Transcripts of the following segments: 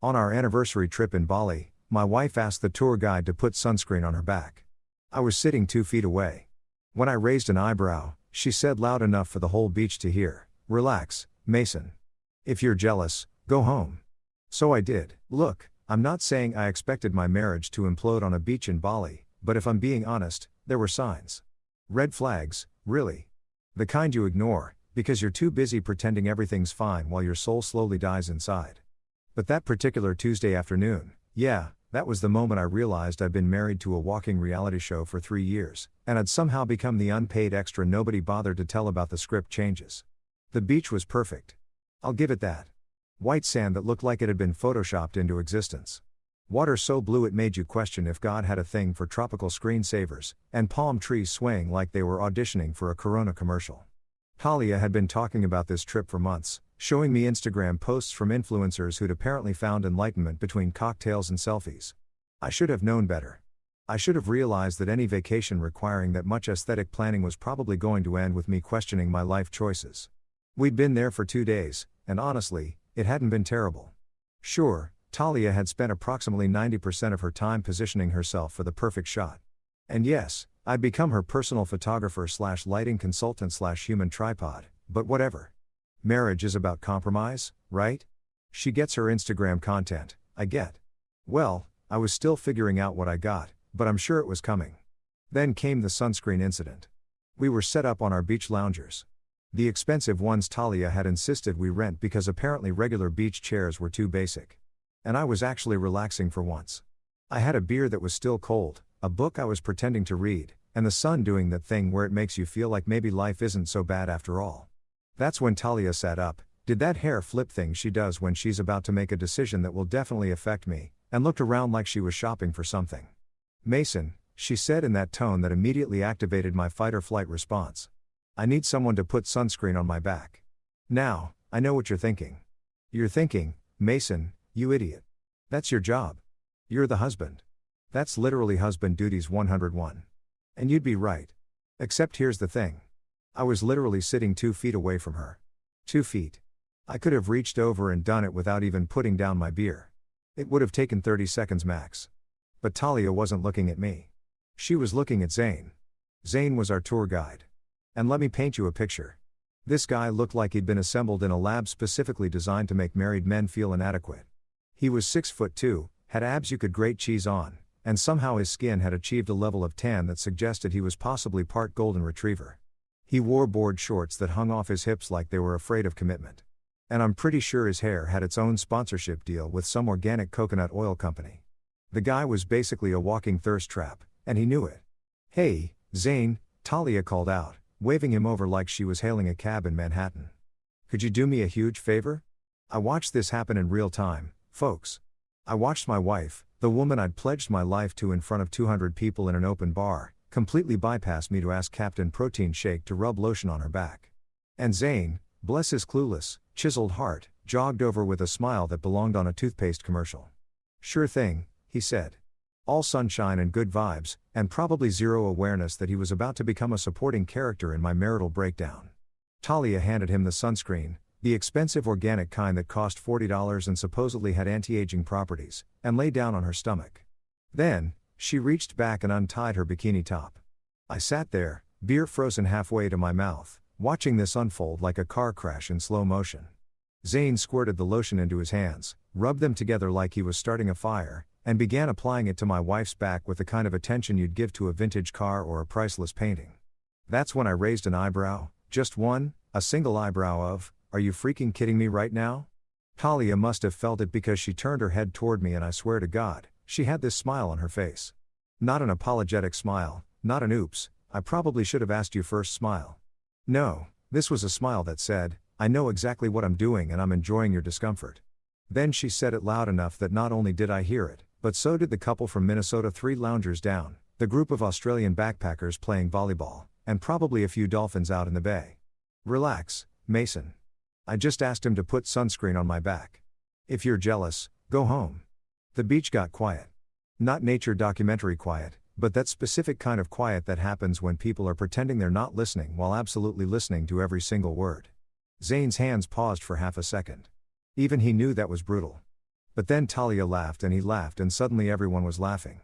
On our anniversary trip in Bali, my wife asked the tour guide to put sunscreen on her back. I was sitting 2 feet away. When I raised an eyebrow, she said loud enough for the whole beach to hear, "Relax, Mason. If you're jealous, go home." So I did. Look, I'm not saying I expected my marriage to implode on a beach in Bali, but if I'm being honest, there were signs. Red flags, really. The kind you ignore, because you're too busy pretending everything's fine while your soul slowly dies inside. But that particular Tuesday afternoon, that was the moment I realized I'd been married to a walking reality show for 3 years, and I'd somehow become the unpaid extra nobody bothered to tell about the script changes. The beach was perfect. I'll give it that. White sand that looked like it had been photoshopped into existence. Water so blue it made you question if God had a thing for tropical screensavers, and palm trees swaying like they were auditioning for a Corona commercial. Talia had been talking about this trip for months, showing me Instagram posts from influencers who'd apparently found enlightenment between cocktails and selfies. I should have known better. I should have realized that any vacation requiring that much aesthetic planning was probably going to end with me questioning my life choices. We'd been there for 2 days, and honestly, it hadn't been terrible. Sure, Talia had spent approximately 90% of her time positioning herself for the perfect shot. And yes, I'd become her personal photographer / lighting consultant / human tripod, but whatever. Marriage is about compromise, right? She gets her Instagram content, I get. Well, I was still figuring out what I got, but I'm sure it was coming. Then came the sunscreen incident. We were set up on our beach loungers. The expensive ones Talia had insisted we rent because apparently regular beach chairs were too basic. And I was actually relaxing for once. I had a beer that was still cold, a book I was pretending to read, and the sun doing that thing where it makes you feel like maybe life isn't so bad after all. That's when Talia sat up, did that hair flip thing she does when she's about to make a decision that will definitely affect me, and looked around like she was shopping for something. "Mason," she said in that tone that immediately activated my fight-or-flight response. "I need someone to put sunscreen on my back." Now, I know what you're thinking. You're thinking, "Mason, you idiot. That's your job. You're the husband. That's literally husband duties 101. And you'd be right. Except here's the thing. I was literally sitting 2 feet away from her. 2 feet. I could have reached over and done it without even putting down my beer. It would have taken 30 seconds max. But Talia wasn't looking at me. She was looking at Zane. Zane was our tour guide. And let me paint you a picture. This guy looked like he'd been assembled in a lab specifically designed to make married men feel inadequate. He was 6'2", had abs you could grate cheese on, and somehow his skin had achieved a level of tan that suggested he was possibly part golden retriever. He wore board shorts that hung off his hips like they were afraid of commitment. And I'm pretty sure his hair had its own sponsorship deal with some organic coconut oil company. The guy was basically a walking thirst trap, and he knew it. "Hey, Zane," Talia called out, waving him over like she was hailing a cab in Manhattan. "Could you do me a huge favor?" I watched this happen in real time, folks. I watched my wife, the woman I'd pledged my life to in front of 200 people in an open bar, completely bypassed me to ask Captain Protein Shake to rub lotion on her back. And Zane, bless his clueless, chiseled heart, jogged over with a smile that belonged on a toothpaste commercial. "Sure thing," he said. All sunshine and good vibes, and probably zero awareness that he was about to become a supporting character in my marital breakdown. Talia handed him the sunscreen, the expensive organic kind that cost $40 and supposedly had anti-aging properties, and lay down on her stomach. Then, she reached back and untied her bikini top. I sat there, beer frozen halfway to my mouth, watching this unfold like a car crash in slow motion. Zane squirted the lotion into his hands, rubbed them together like he was starting a fire, and began applying it to my wife's back with the kind of attention you'd give to a vintage car or a priceless painting. That's when I raised an eyebrow, just one, a single eyebrow of, "Are you freaking kidding me right now?" Talia must have felt it because she turned her head toward me and I swear to God, she had this smile on her face. Not an apologetic smile, not an oops, I probably should have asked you first smile. No, this was a smile that said, "I know exactly what I'm doing and I'm enjoying your discomfort." Then she said it loud enough that not only did I hear it, but so did the couple from Minnesota 3 loungers down, the group of Australian backpackers playing volleyball, and probably a few dolphins out in the bay. "Relax, Mason. I just asked him to put sunscreen on my back. If you're jealous, go home." The beach got quiet. Not nature documentary quiet, but that specific kind of quiet that happens when people are pretending they're not listening while absolutely listening to every single word. Zane's hands paused for half a second. Even he knew that was brutal. But then Talia laughed and he laughed and suddenly everyone was laughing.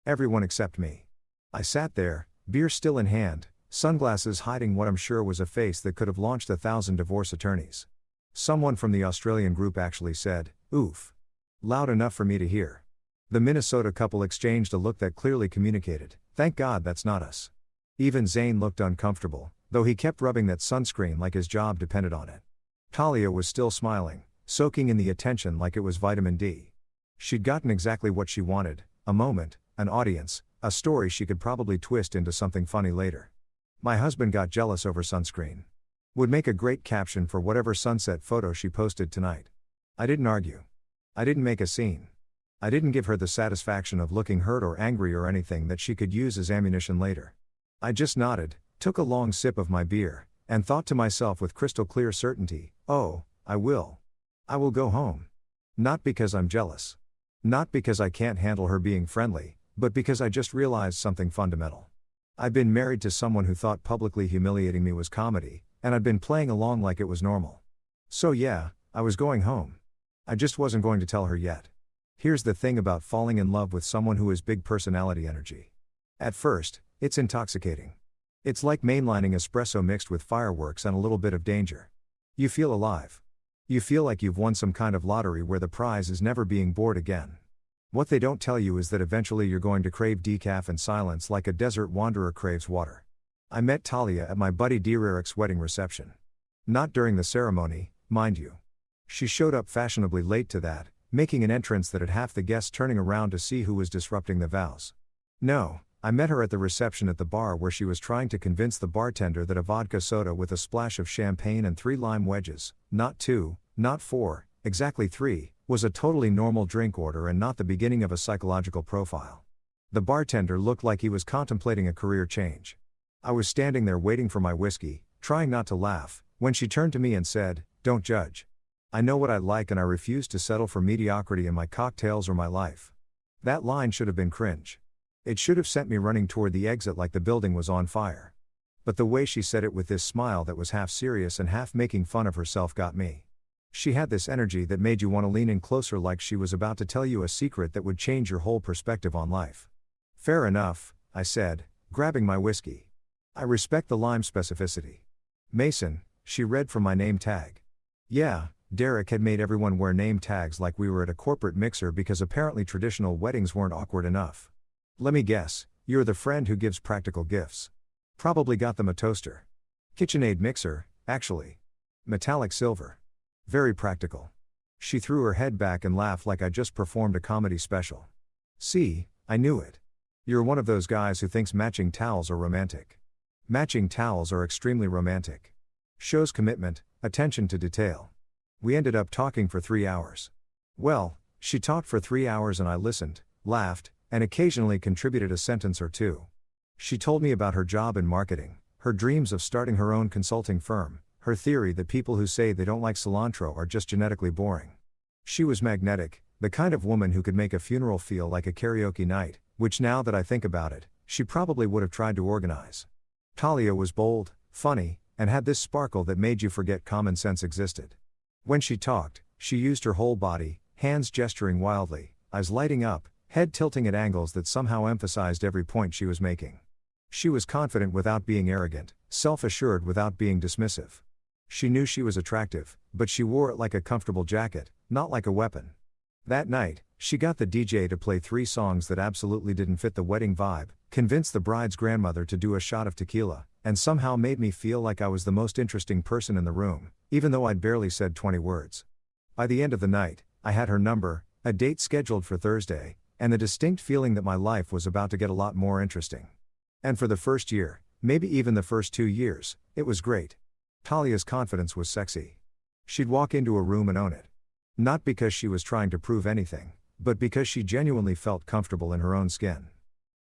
Everyone except me. I sat there, beer still in hand, sunglasses hiding what I'm sure was a face that could have launched 1,000 divorce attorneys. Someone from the Australian group actually said, "Oof." Loud enough for me to hear. The Minnesota couple exchanged a look that clearly communicated, "Thank God that's not us." Even Zane looked uncomfortable, though he kept rubbing that sunscreen like his job depended on it. Talia was still smiling, soaking in the attention like it was vitamin D. She'd gotten exactly what she wanted, a moment, an audience, a story she could probably twist into something funny later. My husband got jealous over sunscreen. Would make a great caption for whatever sunset photo she posted tonight. I didn't argue. I didn't make a scene. I didn't give her the satisfaction of looking hurt or angry or anything that she could use as ammunition later. I just nodded, took a long sip of my beer, and thought to myself with crystal clear certainty, oh, I will. I will go home. Not because I'm jealous. Not because I can't handle her being friendly, but because I just realized something fundamental. I'd been married to someone who thought publicly humiliating me was comedy, and I'd been playing along like it was normal. So yeah, I was going home. I just wasn't going to tell her yet. Here's the thing about falling in love with someone who has big personality energy. At first, it's intoxicating. It's like mainlining espresso mixed with fireworks and a little bit of danger. You feel alive. You feel like you've won some kind of lottery where the prize is never being bored again. What they don't tell you is that eventually you're going to crave decaf and silence like a desert wanderer craves water. I met Talia at my buddy Dereric's wedding reception. Not during the ceremony, mind you. She showed up fashionably late to that, making an entrance that had half the guests turning around to see who was disrupting the vows. No, I met her at the reception at the bar where she was trying to convince the bartender that a vodka soda with a splash of champagne and 3 lime wedges, not 2, not 4, exactly 3, was a totally normal drink order and not the beginning of a psychological profile. The bartender looked like he was contemplating a career change. I was standing there waiting for my whiskey, trying not to laugh, when she turned to me and said, "Don't judge. I know what I like and I refuse to settle for mediocrity in my cocktails or my life." That line should have been cringe. It should have sent me running toward the exit like the building was on fire. But the way she said it with this smile that was half serious and half making fun of herself got me. She had this energy that made you want to lean in closer like she was about to tell you a secret that would change your whole perspective on life. "Fair enough," I said, grabbing my whiskey. "I respect the lime specificity." "Mason," she read from my name tag. Yeah, Derek had made everyone wear name tags like we were at a corporate mixer because apparently traditional weddings weren't awkward enough. "Let me guess, you're the friend who gives practical gifts. Probably got them a toaster. KitchenAid mixer, actually. Metallic silver. Very practical." She threw her head back and laughed like I just performed a comedy special. "See, I knew it. You're one of those guys who thinks matching towels are romantic. Matching towels are extremely romantic. Shows commitment, attention to detail." We ended up talking for 3 hours. Well, she talked for 3 hours and I listened, laughed, and occasionally contributed a sentence or two. She told me about her job in marketing, her dreams of starting her own consulting firm, her theory that people who say they don't like cilantro are just genetically boring. She was magnetic, the kind of woman who could make a funeral feel like a karaoke night, which now that I think about it, she probably would have tried to organize. Talia was bold, funny, and had this sparkle that made you forget common sense existed. When she talked, she used her whole body, hands gesturing wildly, eyes lighting up, head tilting at angles that somehow emphasized every point she was making. She was confident without being arrogant, self-assured without being dismissive. She knew she was attractive, but she wore it like a comfortable jacket, not like a weapon. That night, she got the DJ to play 3 songs that absolutely didn't fit the wedding vibe, convinced the bride's grandmother to do a shot of tequila, and somehow made me feel like I was the most interesting person in the room, even though I'd barely said 20 words. By the end of the night, I had her number, a date scheduled for Thursday, and the distinct feeling that my life was about to get a lot more interesting. And for the first year, maybe even the first 2 years, it was great. Talia's confidence was sexy. She'd walk into a room and own it. Not because she was trying to prove anything, but because she genuinely felt comfortable in her own skin.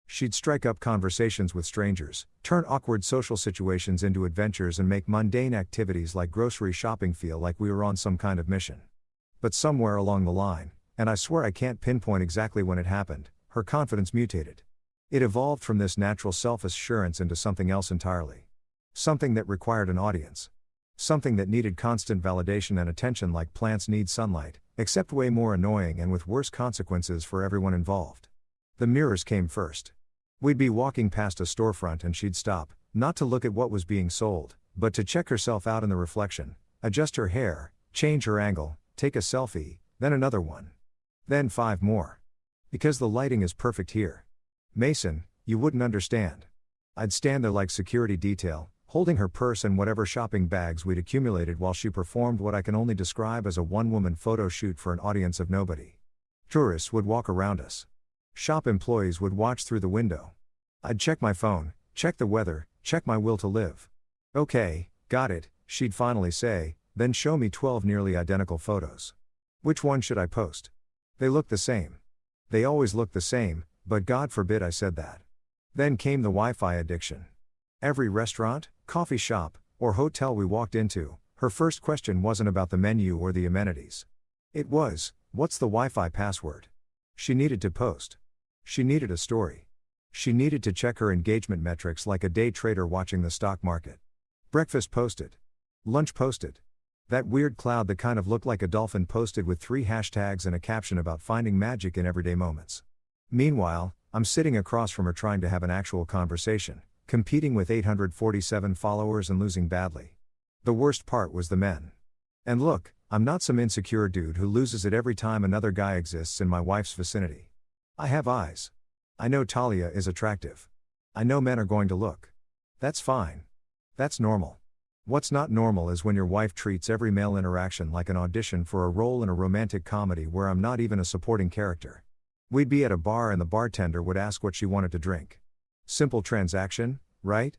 She'd strike up conversations with strangers, turn awkward social situations into adventures and make mundane activities like grocery shopping feel like we were on some kind of mission. But somewhere along the line, and I swear I can't pinpoint exactly when it happened, her confidence mutated. It evolved from this natural self-assurance into something else entirely. Something that required an audience. Something that needed constant validation and attention like plants need sunlight, except way more annoying and with worse consequences for everyone involved. The mirrors came first. We'd be walking past a storefront and she'd stop, not to look at what was being sold, but to check herself out in the reflection, adjust her hair, change her angle, take a selfie, then another one. Then 5 more. Because the lighting is perfect here. Mason, you wouldn't understand. I'd stand there like security detail, holding her purse and whatever shopping bags we'd accumulated while she performed what I can only describe as a one-woman photo shoot for an audience of nobody. Tourists would walk around us. Shop employees would watch through the window. I'd check my phone, check the weather, check my will to live. Okay, got it, she'd finally say, then show me 12 nearly identical photos. Which one should I post? They look the same. They always look the same, but God forbid I said that. Then came the Wi-Fi addiction. Every restaurant, coffee shop, or hotel we walked into, her first question wasn't about the menu or the amenities. It was, what's the Wi-Fi password? She needed to post. She needed a story. She needed to check her engagement metrics like a day trader watching the stock market. Breakfast posted. Lunch posted. That weird cloud that kind of looked like a dolphin posted with 3 hashtags and a caption about finding magic in everyday moments. Meanwhile, I'm sitting across from her trying to have an actual conversation, competing with 847 followers and losing badly. The worst part was the men. And look, I'm not some insecure dude who loses it every time another guy exists in my wife's vicinity. I have eyes. I know Talia is attractive. I know men are going to look. That's fine. That's normal. What's not normal is when your wife treats every male interaction like an audition for a role in a romantic comedy where I'm not even a supporting character. We'd be at a bar and the bartender would ask what she wanted to drink. Simple transaction, right?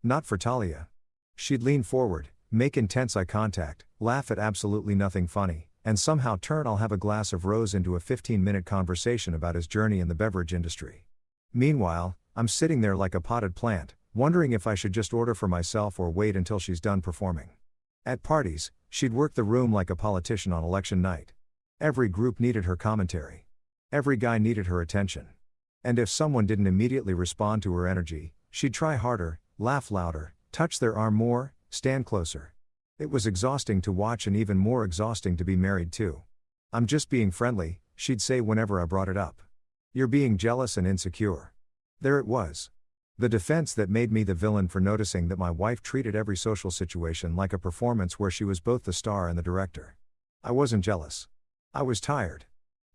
Not for Talia. She'd lean forward, make intense eye contact, laugh at absolutely nothing funny, and somehow turn "I'll have a glass of rose" into a 15-minute conversation about his journey in the beverage industry. Meanwhile, I'm sitting there like a potted plant, wondering if I should just order for myself or wait until she's done performing. At parties, she'd work the room like a politician on election night. Every group needed her commentary. Every guy needed her attention. And if someone didn't immediately respond to her energy, she'd try harder, laugh louder, touch their arm more, stand closer. It was exhausting to watch and even more exhausting to be married to. "I'm just being friendly," she'd say whenever I brought it up. "You're being jealous and insecure." There it was. The defense that made me the villain for noticing that my wife treated every social situation like a performance where she was both the star and the director. I wasn't jealous. I was tired.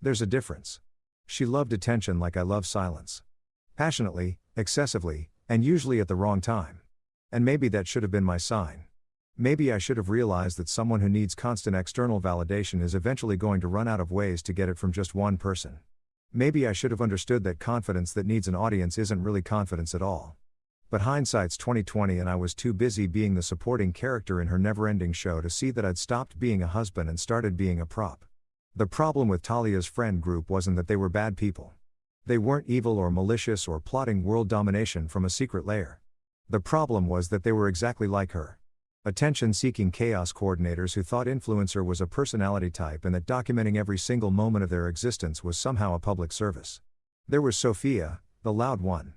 There's a difference. She loved attention like I love silence. Passionately, excessively, and usually at the wrong time. And maybe that should have been my sign. Maybe I should have realized that someone who needs constant external validation is eventually going to run out of ways to get it from just one person. Maybe I should have understood that confidence that needs an audience isn't really confidence at all. But hindsight's 20/20 and I was too busy being the supporting character in her never-ending show to see that I'd stopped being a husband and started being a prop. The problem with Talia's friend group wasn't that they were bad people. They weren't evil or malicious or plotting world domination from a secret lair. The problem was that they were exactly like her. Attention-seeking chaos coordinators who thought influencer was a personality type and that documenting every single moment of their existence was somehow a public service. There was Sophia, the loud one.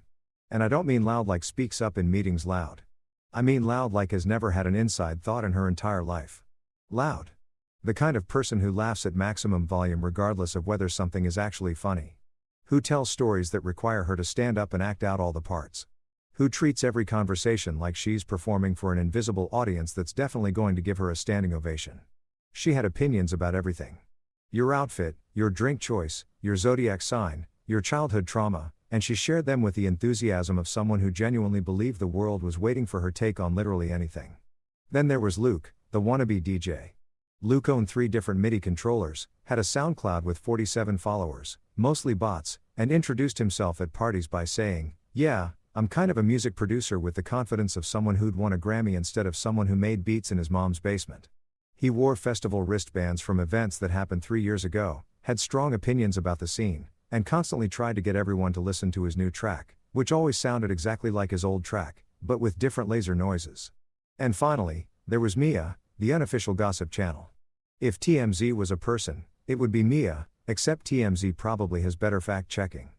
And I don't mean loud like speaks up in meetings loud. I mean loud like has never had an inside thought in her entire life. Loud. The kind of person who laughs at maximum volume regardless of whether something is actually funny. Who tells stories that require her to stand up and act out all the parts. Who treats every conversation like she's performing for an invisible audience that's definitely going to give her a standing ovation. She had opinions about everything. Your outfit, your drink choice, your zodiac sign, your childhood trauma, and she shared them with the enthusiasm of someone who genuinely believed the world was waiting for her take on literally anything. Then there was Luke, the wannabe DJ. Luke owned 3 different MIDI controllers, had a SoundCloud with 47 followers, mostly bots, and introduced himself at parties by saying, "Yeah, I'm kind of a music producer," with the confidence of someone who'd won a Grammy instead of someone who made beats in his mom's basement. He wore festival wristbands from events that happened 3 years ago, had strong opinions about the scene, and constantly tried to get everyone to listen to his new track, which always sounded exactly like his old track, but with different laser noises. And finally, there was Mia, the unofficial gossip channel. If TMZ was a person, it would be Mia, except TMZ probably has better fact-checking.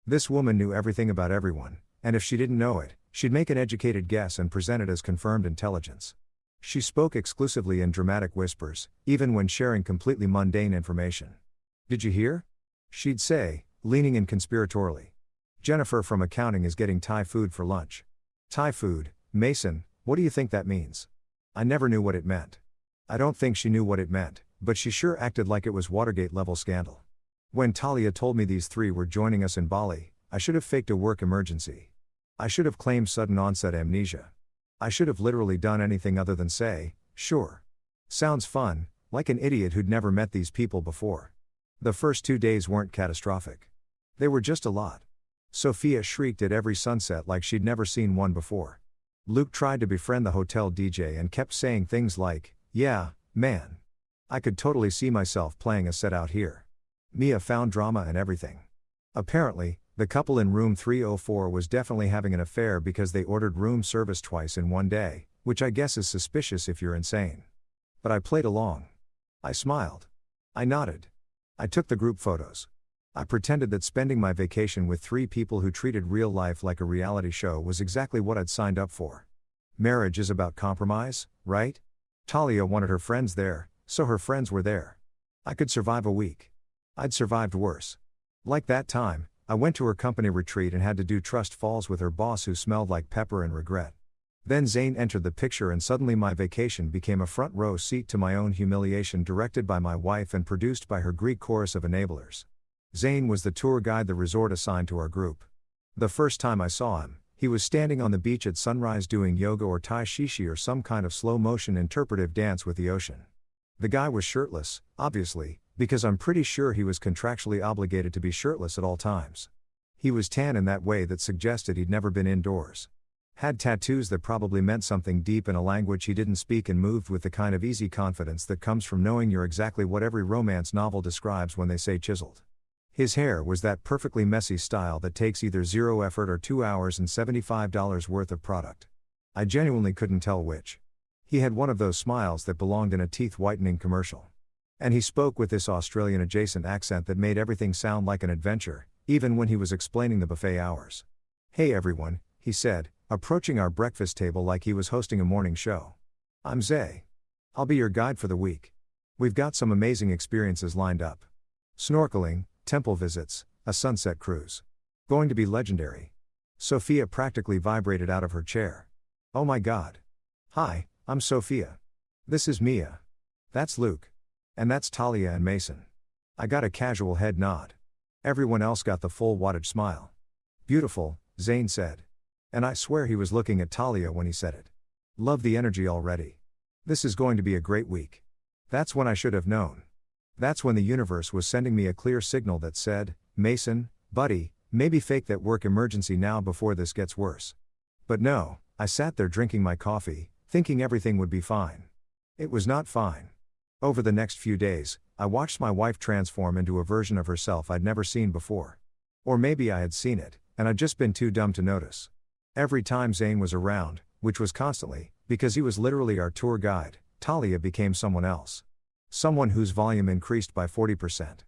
This woman knew everything about everyone, and if she didn't know it, she'd make an educated guess and present it as confirmed intelligence. She spoke exclusively in dramatic whispers, even when sharing completely mundane information. "Did you hear?" she'd say, leaning in conspiratorially. "Jennifer from accounting is getting Thai food for lunch." Thai food, Mason, what do you think that means? I never knew what it meant. I don't think she knew what it meant, but she sure acted like it was Watergate-level scandal. When Talia told me these three were joining us in Bali, I should have faked a work emergency. I should have claimed sudden onset amnesia. I should have literally done anything other than say, sure. Sounds fun, like an idiot who'd never met these people before. The first 2 days weren't catastrophic. They were just a lot. Sophia shrieked at every sunset like she'd never seen one before. Luke tried to befriend the hotel DJ and kept saying things like, "Yeah, man. I could totally see myself playing a set out here." Mia found drama and everything. Apparently, the couple in room 304 was definitely having an affair because they ordered room service twice in one day, which I guess is suspicious if you're insane. But I played along. I smiled. I nodded. I took the group photos. I pretended that spending my vacation with three people who treated real life like a reality show was exactly what I'd signed up for. Marriage is about compromise, right? Talia wanted her friends there, so her friends were there. I could survive a week. I'd survived worse. Like that time, I went to her company retreat and had to do trust falls with her boss who smelled like pepper and regret. Then Zane entered the picture and suddenly my vacation became a front row seat to my own humiliation, directed by my wife and produced by her Greek chorus of enablers. Zane was the tour guide the resort assigned to our group. The first time I saw him, he was standing on the beach at sunrise doing yoga or tai chi or some kind of slow-motion interpretive dance with the ocean. The guy was shirtless, obviously, because I'm pretty sure he was contractually obligated to be shirtless at all times. He was tan in that way that suggested he'd never been indoors. Had tattoos that probably meant something deep in a language he didn't speak, and moved with the kind of easy confidence that comes from knowing you're exactly what every romance novel describes when they say chiseled. His hair was that perfectly messy style that takes either zero effort or 2 hours and $75 worth of product. I genuinely couldn't tell which. He had one of those smiles that belonged in a teeth-whitening commercial. And he spoke with this Australian-adjacent accent that made everything sound like an adventure, even when he was explaining the buffet hours. "Hey everyone," he said, approaching our breakfast table like he was hosting a morning show. "I'm Zay. I'll be your guide for the week. We've got some amazing experiences lined up. Snorkeling, temple visits, a sunset cruise. Going to be legendary." Sophia practically vibrated out of her chair. "Oh my God. Hi, I'm Sophia. This is Mia. That's Luke. And that's Talia and Mason." I got a casual head nod. Everyone else got the full wattage smile. "Beautiful," Zane said. And I swear he was looking at Talia when he said it. "Love the energy already. This is going to be a great week." That's when I should have known. That's when the universe was sending me a clear signal that said, "Mason, buddy, maybe fake that work emergency now before this gets worse." But no, I sat there drinking my coffee, thinking everything would be fine. It was not fine. Over the next few days, I watched my wife transform into a version of herself I'd never seen before. Or maybe I had seen it, and I'd just been too dumb to notice. Every time Zane was around, which was constantly, because he was literally our tour guide, Talia became someone else. Someone whose volume increased by 40%.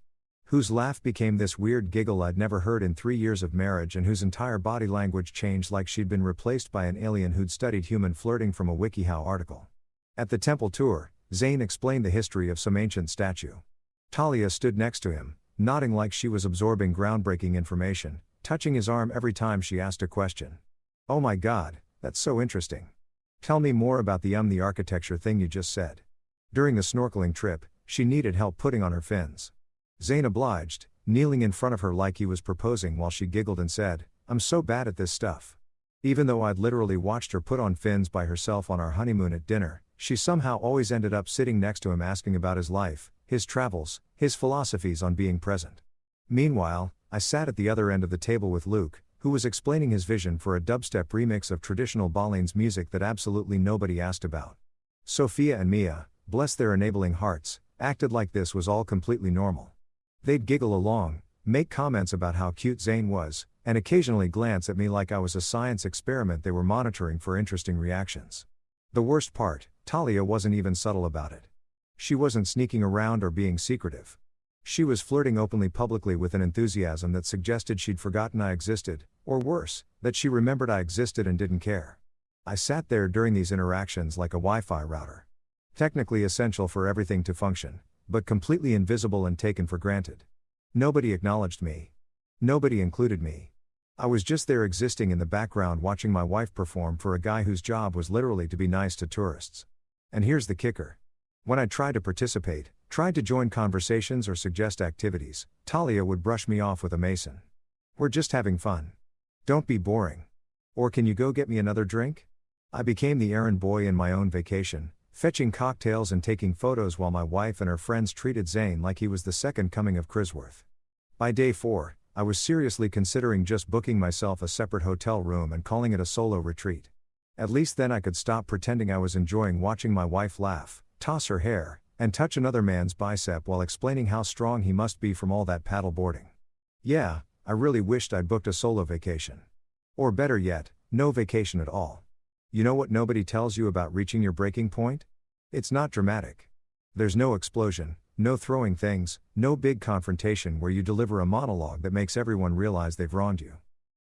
Whose laugh became this weird giggle I'd never heard in 3 years of marriage, and whose entire body language changed like she'd been replaced by an alien who'd studied human flirting from a WikiHow article. At the temple tour, Zane explained the history of some ancient statue. Talia stood next to him, nodding like she was absorbing groundbreaking information, touching his arm every time she asked a question. "Oh my God, that's so interesting. Tell me more about the architecture thing you just said." During the snorkeling trip, she needed help putting on her fins. Zane obliged, kneeling in front of her like he was proposing while she giggled and said, "I'm so bad at this stuff." Even though I'd literally watched her put on fins by herself on our honeymoon at dinner, she somehow always ended up sitting next to him asking about his life, his travels, his philosophies on being present. Meanwhile, I sat at the other end of the table with Luke, who was explaining his vision for a dubstep remix of traditional Balinese music that absolutely nobody asked about. Sophia and Mia, bless their enabling hearts, acted like this was all completely normal. They'd giggle along, make comments about how cute Zane was, and occasionally glance at me like I was a science experiment they were monitoring for interesting reactions. The worst part, Talia wasn't even subtle about it. She wasn't sneaking around or being secretive. She was flirting openly publicly with an enthusiasm that suggested she'd forgotten I existed, or worse, that she remembered I existed and didn't care. I sat there during these interactions like a Wi-Fi router. Technically essential for everything to function, but completely invisible and taken for granted. Nobody acknowledged me. Nobody included me. I was just there existing in the background watching my wife perform for a guy whose job was literally to be nice to tourists. And here's the kicker. When I tried to participate, tried to join conversations or suggest activities, Talia would brush me off with a mason. We're just having fun. Don't be boring. Or can you go get me another drink? I became the errand boy in my own vacation, fetching cocktails and taking photos while my wife and her friends treated Zane like he was the second coming of Crisworth. By day 4, I was seriously considering just booking myself a separate hotel room and calling it a solo retreat. At least then I could stop pretending I was enjoying watching my wife laugh, toss her hair, and touch another man's bicep while explaining how strong he must be from all that paddle boarding. Yeah, I really wished I'd booked a solo vacation. Or better yet, no vacation at all. You know what nobody tells you about reaching your breaking point? It's not dramatic. There's no explosion, no throwing things, no big confrontation where you deliver a monologue that makes everyone realize they've wronged you.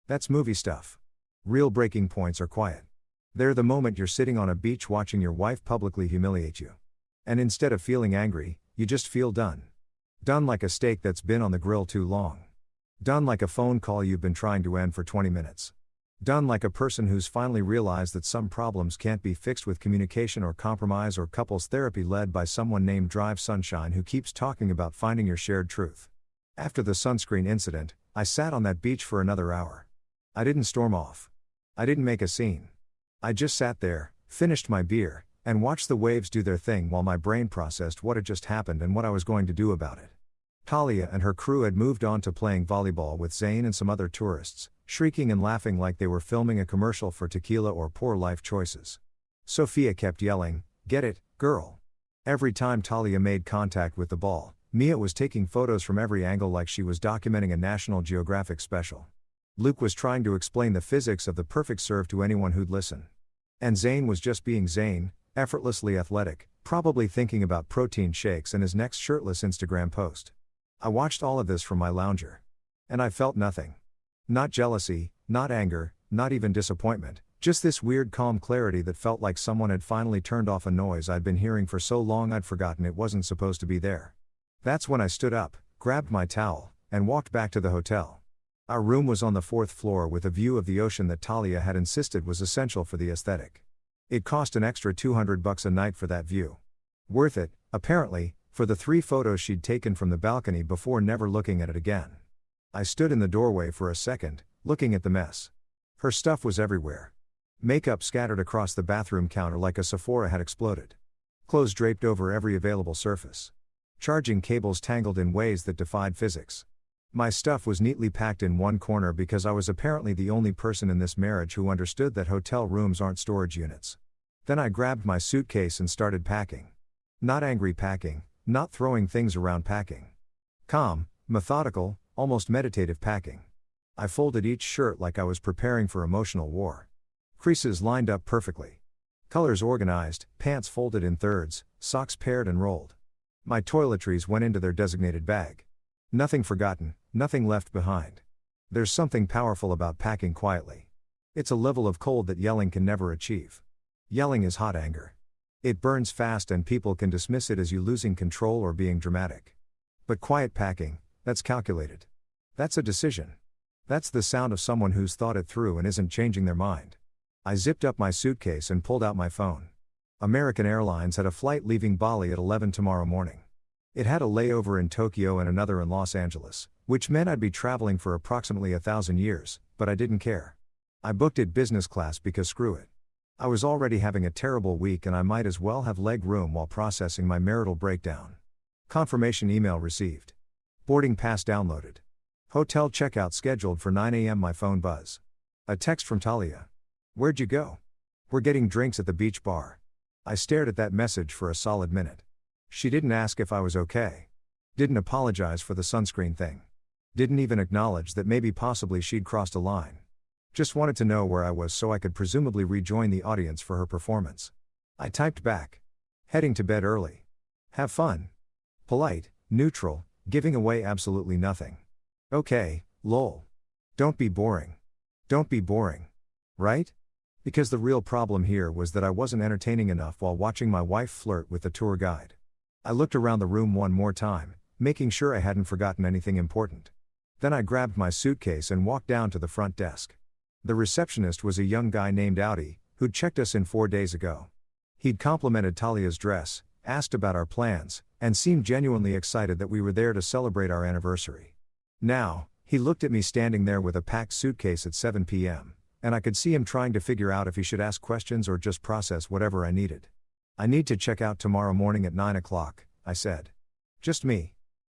That's movie stuff. Real breaking points are quiet. They're the moment you're sitting on a beach watching your wife publicly humiliate you. And instead of feeling angry, you just feel done. Done like a steak that's been on the grill too long. Done like a phone call you've been trying to end for 20 minutes. Done like a person who's finally realized that some problems can't be fixed with communication or compromise or couples therapy led by someone named Drive Sunshine who keeps talking about finding your shared truth. After the sunscreen incident, I sat on that beach for another hour. I didn't storm off. I didn't make a scene. I just sat there, finished my beer, and watched the waves do their thing while my brain processed what had just happened and what I was going to do about it. Talia and her crew had moved on to playing volleyball with Zane and some other tourists, shrieking and laughing like they were filming a commercial for tequila or poor life choices. Sophia kept yelling, "Get it, girl." Every time Talia made contact with the ball, Mia was taking photos from every angle like she was documenting a National Geographic special. Luke was trying to explain the physics of the perfect serve to anyone who'd listen. And Zane was just being Zane, effortlessly athletic, probably thinking about protein shakes and his next shirtless Instagram post. I watched all of this from my lounger. And I felt nothing. Not jealousy, not anger, not even disappointment, just this weird calm clarity that felt like someone had finally turned off a noise I'd been hearing for so long I'd forgotten it wasn't supposed to be there. That's when I stood up, grabbed my towel, and walked back to the hotel. Our room was on the 4th floor with a view of the ocean that Talia had insisted was essential for the aesthetic. It cost an extra $200 a night for that view. Worth it, apparently, for the 3 photos she'd taken from the balcony before never looking at it again. I stood in the doorway for a second, looking at the mess. Her stuff was everywhere. Makeup scattered across the bathroom counter like a Sephora had exploded. Clothes draped over every available surface. Charging cables tangled in ways that defied physics. My stuff was neatly packed in one corner because I was apparently the only person in this marriage who understood that hotel rooms aren't storage units. Then I grabbed my suitcase and started packing. Not angry packing, not throwing things around packing. Calm, methodical, almost meditative packing. I folded each shirt like I was preparing for emotional war. Creases lined up perfectly. Colors organized, pants folded in thirds, socks paired and rolled. My toiletries went into their designated bag. Nothing forgotten, nothing left behind. There's something powerful about packing quietly. It's a level of cold that yelling can never achieve. Yelling is hot anger. It burns fast and people can dismiss it as you losing control or being dramatic. But quiet packing, that's calculated. That's a decision. That's the sound of someone who's thought it through and isn't changing their mind. I zipped up my suitcase and pulled out my phone. American Airlines had a flight leaving Bali at 11 tomorrow morning. It had a layover in Tokyo and another in Los Angeles, which meant I'd be traveling for approximately 1,000 years, but I didn't care. I booked it business class because screw it. I was already having a terrible week and I might as well have leg room while processing my marital breakdown. Confirmation email received. Boarding pass downloaded. Hotel checkout scheduled for 9 a.m. My phone buzz. A text from Talia. "Where'd you go?" "We're getting drinks at the beach bar." I stared at that message for a solid minute. She didn't ask if I was okay. Didn't apologize for the sunscreen thing. Didn't even acknowledge that maybe possibly she'd crossed a line. Just wanted to know where I was so I could presumably rejoin the audience for her performance. I typed back. "Heading to bed early. Have fun." Polite, neutral, giving away absolutely nothing. Okay, lol. Don't be boring. Don't be boring. Right? Because the real problem here was that I wasn't entertaining enough while watching my wife flirt with the tour guide. I looked around the room one more time, making sure I hadn't forgotten anything important. Then I grabbed my suitcase and walked down to the front desk. The receptionist was a young guy named Audi, who'd checked us in 4 days ago. He'd complimented Talia's dress, asked about our plans, and seemed genuinely excited that we were there to celebrate our anniversary. Now, he looked at me standing there with a packed suitcase at 7 p.m., and I could see him trying to figure out if he should ask questions or just process whatever I needed. "I need to check out tomorrow morning at 9 o'clock, I said. "Just me.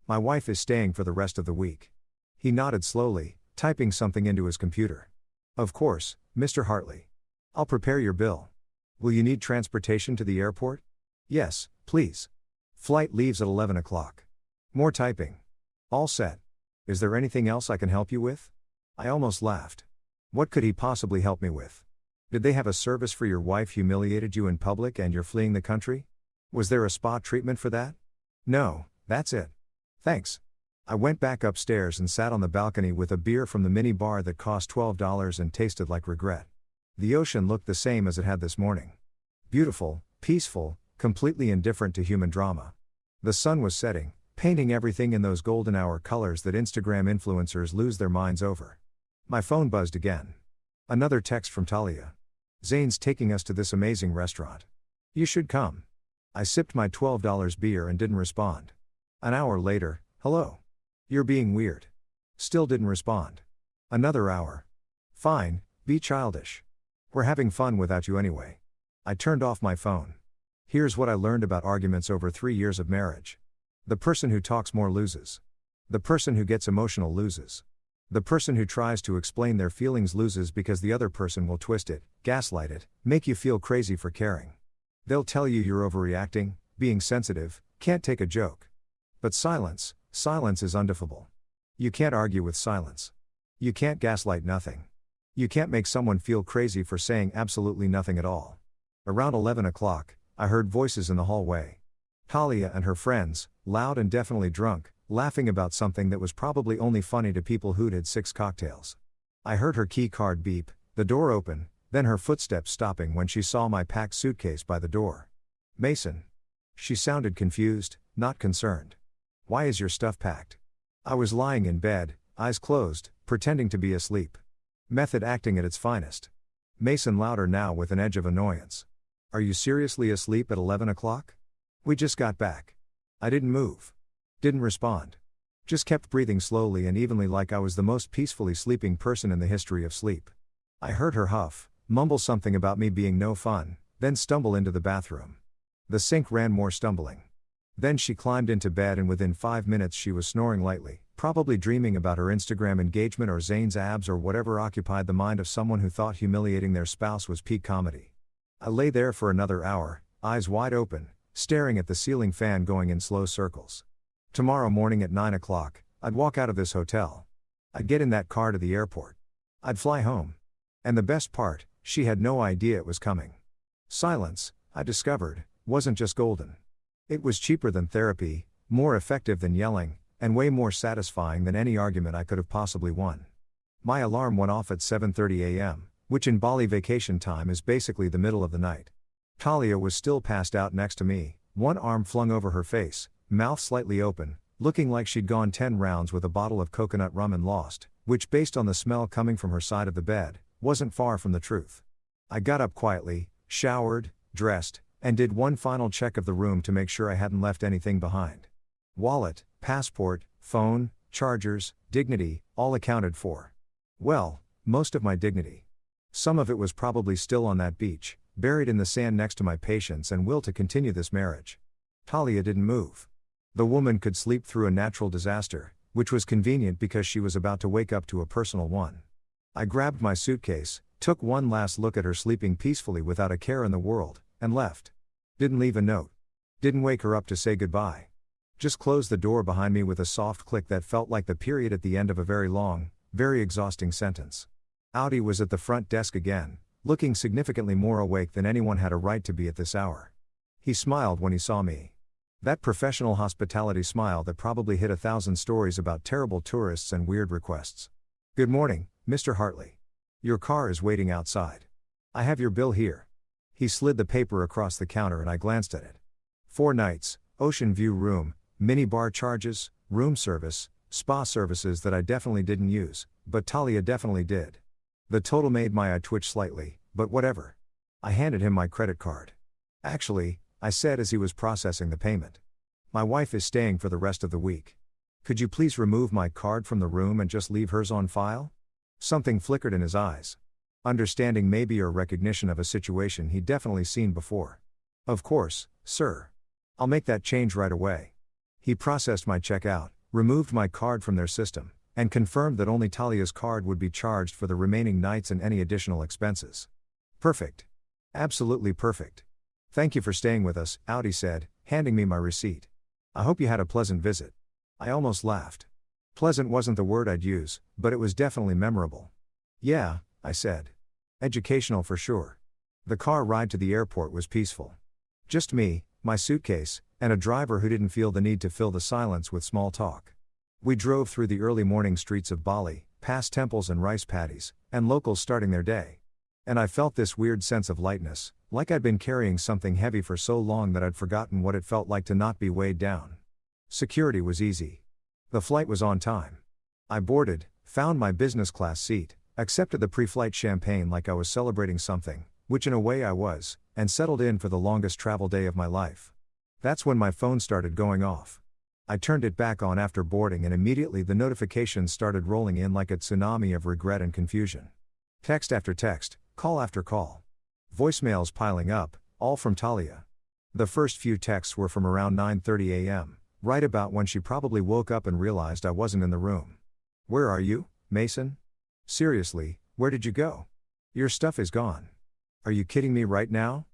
My wife is staying for the rest of the week." He nodded slowly, typing something into his computer. "Of course, Mr. Hartley. I'll prepare your bill. Will you need transportation to the airport?" "Yes, please. Flight leaves at 11 o'clock. More typing. All set. Is there anything else I can help you with?" I almost laughed. What could he possibly help me with? Did they have a service for your wife humiliated you in public and you're fleeing the country? Was there a spa treatment for that? No, that's it. Thanks. I went back upstairs and sat on the balcony with a beer from the mini bar that cost $12 and tasted like regret. The ocean looked the same as it had this morning. Beautiful, peaceful, completely indifferent to human drama. The sun was setting, painting everything in those golden hour colors that Instagram influencers lose their minds over. My phone buzzed again. Another text from Talia. "Zane's taking us to this amazing restaurant. You should come." I sipped my $12 beer and didn't respond. An hour later, "Hello. You're being weird." Still didn't respond. Another hour. "Fine, be childish. We're having fun without you anyway." I turned off my phone. Here's what I learned about arguments over 3 years of marriage. The person who talks more loses. The person who gets emotional loses. The person who tries to explain their feelings loses because the other person will twist it, gaslight it, make you feel crazy for caring. They'll tell you you're overreacting, being sensitive, can't take a joke. But silence is undefeatable. You can't argue with silence. You can't gaslight nothing. You can't make someone feel crazy for saying absolutely nothing at all. Around 11 o'clock, I heard voices in the hallway. Talia and her friends, loud and definitely drunk, laughing about something that was probably only funny to people who'd had 6 cocktails. I heard her key card beep, the door open, then her footsteps stopping when she saw my packed suitcase by the door. "Mason." She sounded confused, not concerned. "Why is your stuff packed?" I was lying in bed, eyes closed, pretending to be asleep. Method acting at its finest. Mason louder now with an edge of annoyance. "Are you seriously asleep at 11 o'clock? We just got back." I didn't move. Didn't respond. Just kept breathing slowly and evenly like I was the most peacefully sleeping person in the history of sleep. I heard her huff, mumble something about me being no fun, then stumble into the bathroom. The sink ran more stumbling. Then she climbed into bed and within 5 minutes she was snoring lightly, probably dreaming about her Instagram engagement or Zane's abs or whatever occupied the mind of someone who thought humiliating their spouse was peak comedy. I lay there for another hour, eyes wide open, staring at the ceiling fan going in slow circles. Tomorrow morning at 9 o'clock, I'd walk out of this hotel. I'd get in that car to the airport. I'd fly home. And the best part, she had no idea it was coming. Silence, I discovered, wasn't just golden. It was cheaper than therapy, more effective than yelling, and way more satisfying than any argument I could have possibly won. My alarm went off at 7:30 a.m., which in Bali vacation time is basically the middle of the night. Talia was still passed out next to me, one arm flung over her face, mouth slightly open, looking like she'd gone 10 rounds with a bottle of coconut rum and lost, which based on the smell coming from her side of the bed, wasn't far from the truth. I got up quietly, showered, dressed, and did one final check of the room to make sure I hadn't left anything behind. Wallet, passport, phone, chargers, dignity, all accounted for. Well, most of my dignity. Some of it was probably still on that beach, buried in the sand next to my patience and will to continue this marriage. Talia didn't move. The woman could sleep through a natural disaster, which was convenient because she was about to wake up to a personal one. I grabbed my suitcase, took one last look at her sleeping peacefully without a care in the world, and left. Didn't leave a note. Didn't wake her up to say goodbye. Just closed the door behind me with a soft click that felt like the period at the end of a very long, very exhausting sentence. Audi was at the front desk again, looking significantly more awake than anyone had a right to be at this hour. He smiled when he saw me. That professional hospitality smile that probably hit 1,000 stories about terrible tourists and weird requests. "Good morning, Mr. Hartley. Your car is waiting outside." I have your bill here. He slid the paper across the counter and I glanced at it. 4 nights, ocean view room, mini bar charges, room service, spa services that I definitely didn't use, but Talia definitely did. The total made my eye twitch slightly, but whatever. I handed him my credit card. Actually, I said as he was processing the payment. My wife is staying for the rest of the week. Could you please remove my card from the room and just leave hers on file? Something flickered in his eyes. Understanding maybe or recognition of a situation he'd definitely seen before. Of course, sir. I'll make that change right away. He processed my check out, removed my card from their system, and confirmed that only Talia's card would be charged for the remaining nights and any additional expenses. Perfect. Absolutely perfect. Thank you for staying with us, Audi said, handing me my receipt. I hope you had a pleasant visit. I almost laughed. Pleasant wasn't the word I'd use, but it was definitely memorable. Yeah, I said. Educational for sure. The car ride to the airport was peaceful. Just me, my suitcase, and a driver who didn't feel the need to fill the silence with small talk. We drove through the early morning streets of Bali, past temples and rice paddies, and locals starting their day. And I felt this weird sense of lightness, like I'd been carrying something heavy for so long that I'd forgotten what it felt like to not be weighed down. Security was easy. The flight was on time. I boarded, found my business class seat, accepted the pre-flight champagne like I was celebrating something, which in a way I was, and settled in for the longest travel day of my life. That's when my phone started going off. I turned it back on after boarding and immediately the notifications started rolling in like a tsunami of regret and confusion. Text after text, call after call. Voicemails piling up, all from Talia. The first few texts were from around 9:30 a.m., right about when she probably woke up and realized I wasn't in the room. Where are you, Mason? Seriously, where did you go? Your stuff is gone. Are you kidding me right now?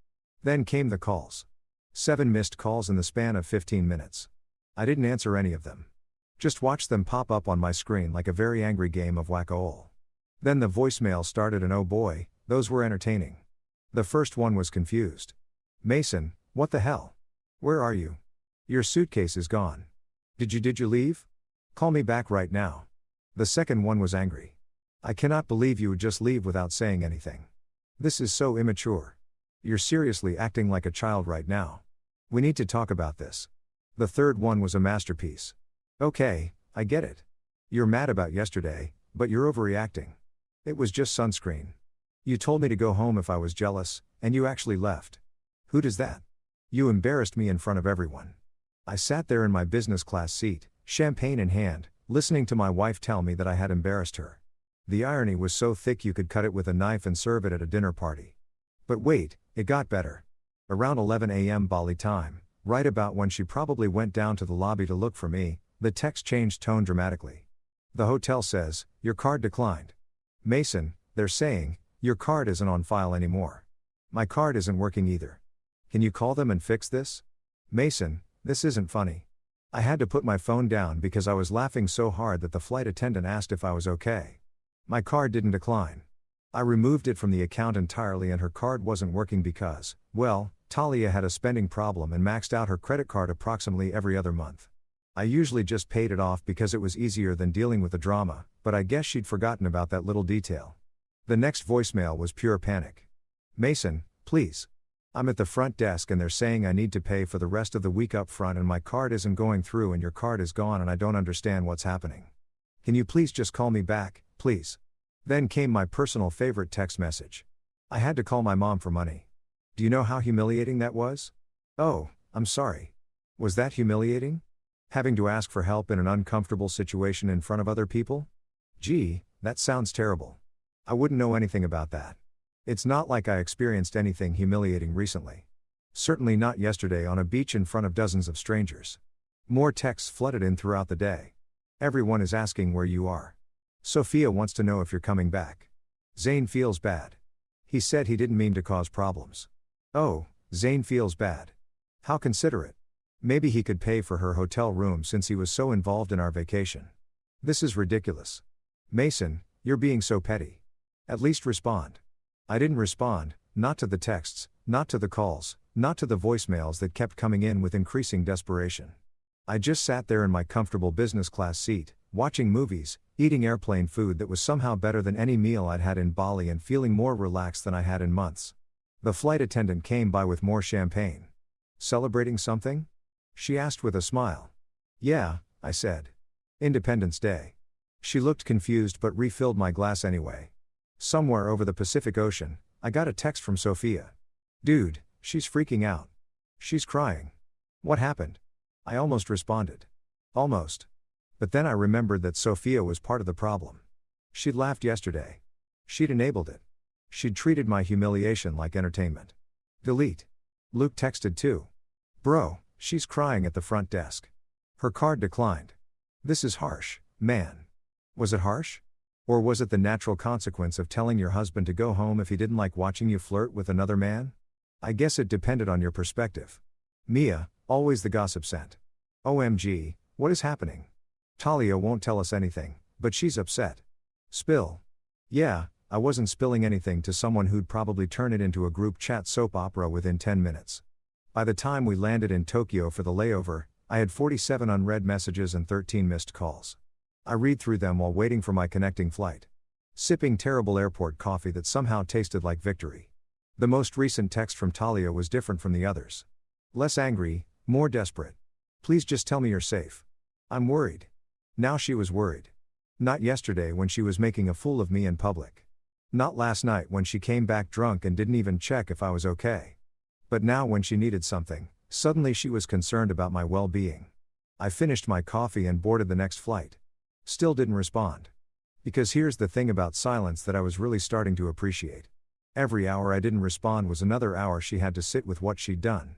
Then came the calls. 7 missed calls in the span of 15 minutes. I didn't answer any of them. Just watched them pop up on my screen like a very angry game of whack-a-mole. Then the voicemail started and oh boy, those were entertaining. The first one was confused. Mason, what the hell? Where are you? Your suitcase is gone. Did you leave? Call me back right now. The second one was angry. I cannot believe you would just leave without saying anything. This is so immature. You're seriously acting like a child right now. We need to talk about this. The third one was a masterpiece. Okay, I get it. You're mad about yesterday, but you're overreacting. It was just sunscreen. You told me to go home if I was jealous, and you actually left. Who does that? You embarrassed me in front of everyone. I sat there in my business class seat, champagne in hand, listening to my wife tell me that I had embarrassed her. The irony was so thick you could cut it with a knife and serve it at a dinner party. But wait, it got better. Around 11 a.m. Bali time, right about when she probably went down to the lobby to look for me, the text changed tone dramatically. The hotel says, your card declined. Mason, they're saying, your card isn't on file anymore. My card isn't working either. Can you call them and fix this? Mason, this isn't funny. I had to put my phone down because I was laughing so hard that the flight attendant asked if I was okay. My card didn't decline. I removed it from the account entirely and her card wasn't working because, well, Talia had a spending problem and maxed out her credit card approximately every other month. I usually just paid it off because it was easier than dealing with the drama, but I guess she'd forgotten about that little detail. The next voicemail was pure panic. Mason, please. I'm at the front desk and they're saying I need to pay for the rest of the week up front and my card isn't going through and your card is gone and I don't understand what's happening. Can you please just call me back, please? Then came my personal favorite text message. I had to call my mom for money. Do you know how humiliating that was? Oh, I'm sorry. Was that humiliating? Having to ask for help in an uncomfortable situation in front of other people? Gee, that sounds terrible. I wouldn't know anything about that. It's not like I experienced anything humiliating recently. Certainly not yesterday on a beach in front of dozens of strangers. More texts flooded in throughout the day. Everyone is asking where you are. Sophia wants to know if you're coming back. Zane feels bad. He said he didn't mean to cause problems. Oh, Zane feels bad. How considerate. Maybe he could pay for her hotel room since he was so involved in our vacation. This is ridiculous. Mason, you're being so petty. At least respond. I didn't respond, not to the texts, not to the calls, not to the voicemails that kept coming in with increasing desperation. I just sat there in my comfortable business class seat, watching movies, eating airplane food that was somehow better than any meal I'd had in Bali and feeling more relaxed than I had in months. The flight attendant came by with more champagne. "Celebrating something?" she asked with a smile. "Yeah," I said. "Independence Day." She looked confused but refilled my glass anyway. Somewhere over the Pacific Ocean, I got a text from Sophia. "Dude, she's freaking out. She's crying." "What happened?" I almost responded. Almost. But then I remembered that Sophia was part of the problem. She'd laughed yesterday. She'd enabled it. She'd treated my humiliation like entertainment. Delete. Luke texted too. "Bro, she's crying at the front desk. Her card declined. This is harsh, man." Was it harsh? Or was it the natural consequence of telling your husband to go home if he didn't like watching you flirt with another man? I guess it depended on your perspective. Mia, always the gossip sent. "OMG, what is happening?" "Talia won't tell us anything, but she's upset." "Spill." Yeah, I wasn't spilling anything to someone who'd probably turn it into a group chat soap opera within 10 minutes. By the time we landed in Tokyo for the layover, I had 47 unread messages and 13 missed calls. I read through them while waiting for my connecting flight. Sipping terrible airport coffee that somehow tasted like victory. The most recent text from Talia was different from the others. Less angry, more desperate. "Please just tell me you're safe. I'm worried." Now she was worried. Not yesterday when she was making a fool of me in public. Not last night when she came back drunk and didn't even check if I was okay. But now when she needed something, suddenly she was concerned about my well-being. I finished my coffee and boarded the next flight. Still didn't respond. Because here's the thing about silence that I was really starting to appreciate. Every hour I didn't respond was another hour she had to sit with what she'd done.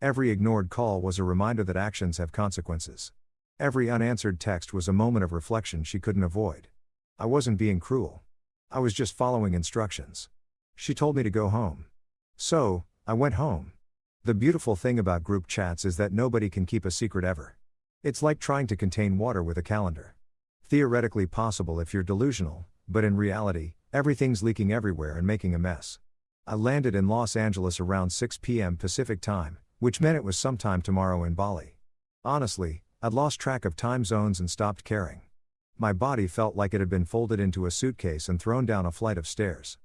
Every ignored call was a reminder that actions have consequences. Every unanswered text was a moment of reflection she couldn't avoid. I wasn't being cruel. I was just following instructions. She told me to go home. So, I went home. The beautiful thing about group chats is that nobody can keep a secret ever. It's like trying to contain water with a calendar. Theoretically possible if you're delusional, but in reality, everything's leaking everywhere and making a mess. I landed in Los Angeles around 6 p.m. Pacific time, which meant it was sometime tomorrow in Bali. Honestly, I'd lost track of time zones and stopped caring. My body felt like it had been folded into a suitcase and thrown down a flight of stairs.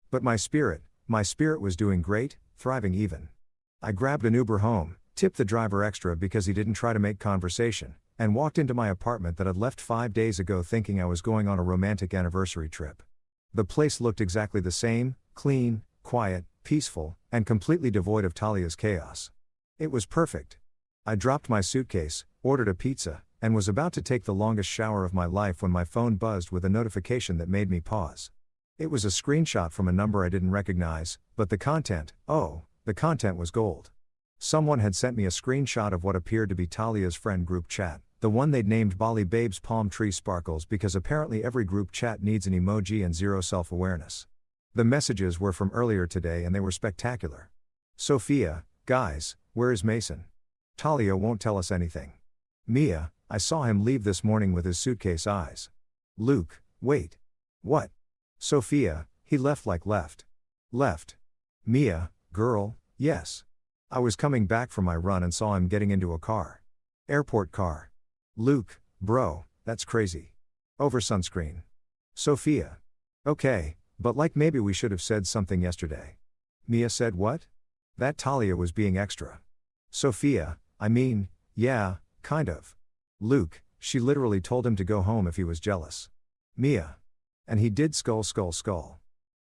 But my spirit was doing great, thriving even. I grabbed an Uber home, tipped the driver extra because he didn't try to make conversation, and walked into my apartment that I'd left 5 days ago thinking I was going on a romantic anniversary trip. The place looked exactly the same, clean, quiet, peaceful, and completely devoid of Talia's chaos. It was perfect. I dropped my suitcase, ordered a pizza, and was about to take the longest shower of my life when my phone buzzed with a notification that made me pause. It was a screenshot from a number I didn't recognize, but the content was gold. Someone had sent me a screenshot of what appeared to be Talia's friend group chat, the one they'd named Bali Babes Palm Tree Sparkles because apparently every group chat needs an emoji and zero self-awareness. The messages were from earlier today and they were spectacular. "Sophia, guys, where is Mason? Talia won't tell us anything. Mia, I saw him leave this morning with his suitcase eyes. Luke, wait. What? Sophia, he left. Left. Mia, girl, yes. I was coming back from my run and saw him getting into a car. Airport car. Luke, bro, that's crazy. Over sunscreen. Sophia. Okay, but maybe we should have said something yesterday. Mia said what? That Talia was being extra. Sophia, I mean, yeah, kind of. Luke, she literally told him to go home if he was jealous. Mia. And he did skull.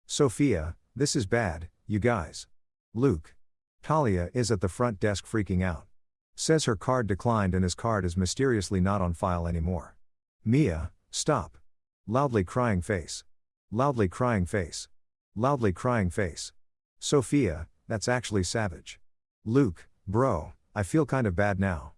Sophia, this is bad, you guys. Luke. Talia is at the front desk freaking out. Says her card declined and his card is mysteriously not on file anymore. Mia, stop. Loudly crying face. Loudly crying face. Loudly crying face. Sophia, that's actually savage. Luke, bro, I feel kind of bad now.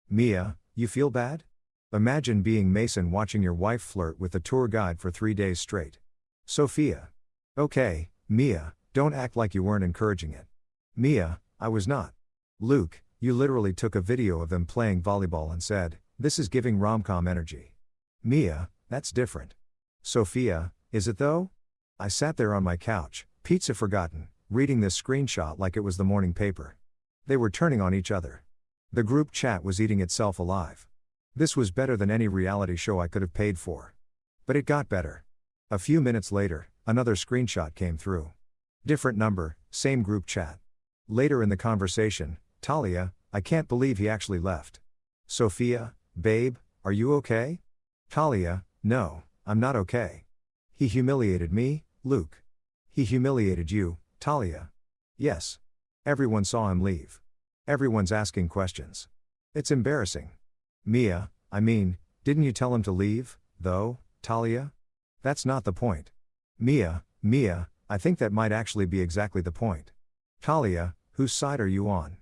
Mia, you feel bad? Imagine being Mason watching your wife flirt with the tour guide for 3 days straight. Sophia. Okay, Mia, don't act like you weren't encouraging it. Mia, I was not. Luke, you literally took a video of them playing volleyball and said, this is giving rom-com energy. Mia, that's different. Sophia, is it though? I sat there on my couch, pizza forgotten, reading this screenshot like it was the morning paper. They were turning on each other. The group chat was eating itself alive. This was better than any reality show I could have paid for. But it got better. A few minutes later, another screenshot came through. Different number, same group chat. Later in the conversation, Talia, I can't believe he actually left. Sophia, babe, are you okay? Talia, no, I'm not okay. He humiliated me, Luke. He humiliated you, Talia. Yes. Everyone saw him leave. Everyone's asking questions. It's embarrassing. Mia, didn't you tell him to leave, though, Talia? That's not the point. Mia, I think that might actually be exactly the point. Talia, whose side are you on?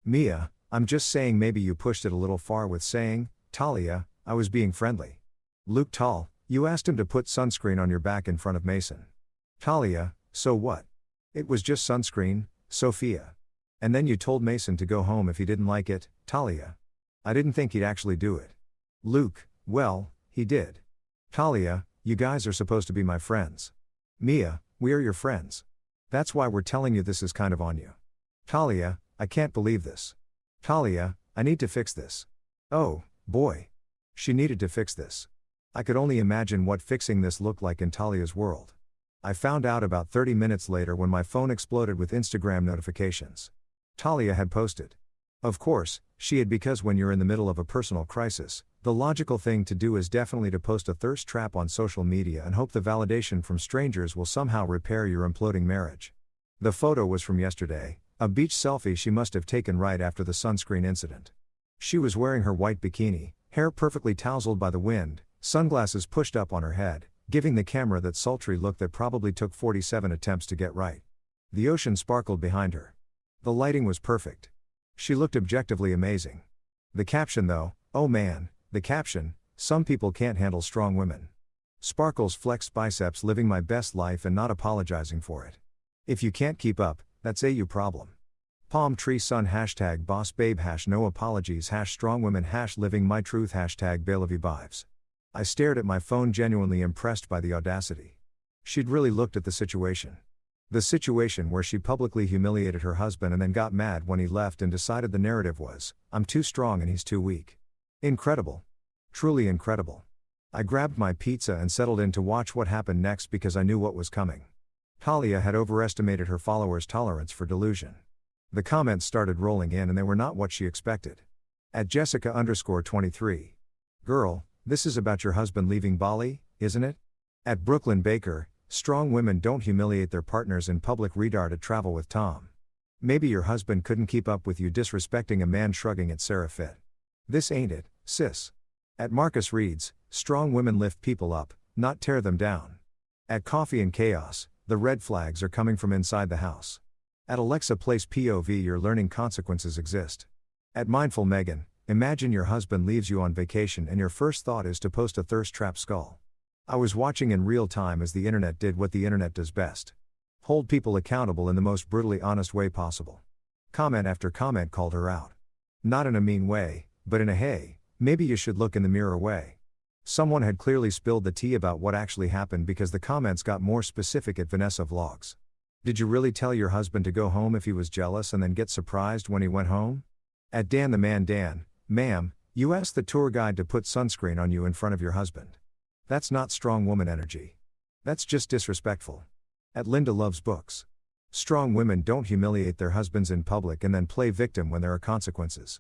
Mia, I'm just saying maybe you pushed it a little far with saying, Talia, I was being friendly. Luke Tall, you asked him to put sunscreen on your back in front of Mason. Talia, so what? It was just sunscreen, Sophia. And then you told Mason to go home if he didn't like it, Talia. I didn't think he'd actually do it. Luke, well, he did. Talia, you guys are supposed to be my friends. Mia, we are your friends. That's why we're telling you this is kind of on you. Talia, I can't believe this. Talia, I need to fix this. Oh, boy. She needed to fix this. I could only imagine what fixing this looked like in Talia's world. I found out about 30 minutes later when my phone exploded with Instagram notifications. Talia had posted. Of course, she had, because when you're in the middle of a personal crisis, the logical thing to do is definitely to post a thirst trap on social media and hope the validation from strangers will somehow repair your imploding marriage. The photo was from yesterday, a beach selfie she must have taken right after the sunscreen incident. She was wearing her white bikini, hair perfectly tousled by the wind, sunglasses pushed up on her head, giving the camera that sultry look that probably took 47 attempts to get right. The ocean sparkled behind her. The lighting was perfect. She looked objectively amazing. The caption though, oh man, the caption, some people can't handle strong women. Sparkles flexed biceps, living my best life and not apologizing for it. If you can't keep up, that's a you problem. Palm tree sun hashtag boss babe hash no apologies hash strong women hash living my truth hashtag Bailevi vibes. I stared at my phone, genuinely impressed by the audacity. She'd really looked at the situation. The situation where she publicly humiliated her husband and then got mad when he left and decided the narrative was, I'm too strong and he's too weak. Incredible. Truly incredible. I grabbed my pizza and settled in to watch what happened next because I knew what was coming. Talia had overestimated her followers' tolerance for delusion. The comments started rolling in and they were not what she expected. At Jessica_23. Girl, this is about your husband leaving Bali, isn't it? At Brooklyn Baker, strong women don't humiliate their partners in public. Radar to travel with Tom. Maybe your husband couldn't keep up with you disrespecting a man. Shrugging at Sarah Fit. This ain't it, sis. At Marcus Reeds, strong women lift people up, not tear them down. At Coffee and Chaos, the red flags are coming from inside the house. At Alexa Place POV, you're learning consequences exist. At Mindful Megan, imagine your husband leaves you on vacation and your first thought is to post a thirst trap skull. I was watching in real time as the internet did what the internet does best. Hold people accountable in the most brutally honest way possible. Comment after comment called her out. Not in a mean way, but in a hey, maybe you should look in the mirror way. Someone had clearly spilled the tea about what actually happened because the comments got more specific. At Vanessa Vlogs. Did you really tell your husband to go home if he was jealous and then get surprised when he went home? At Dan the Man Dan, ma'am, you asked the tour guide to put sunscreen on you in front of your husband. That's not strong woman energy. That's just disrespectful. At Linda Loves Books. Strong women don't humiliate their husbands in public and then play victim when there are consequences.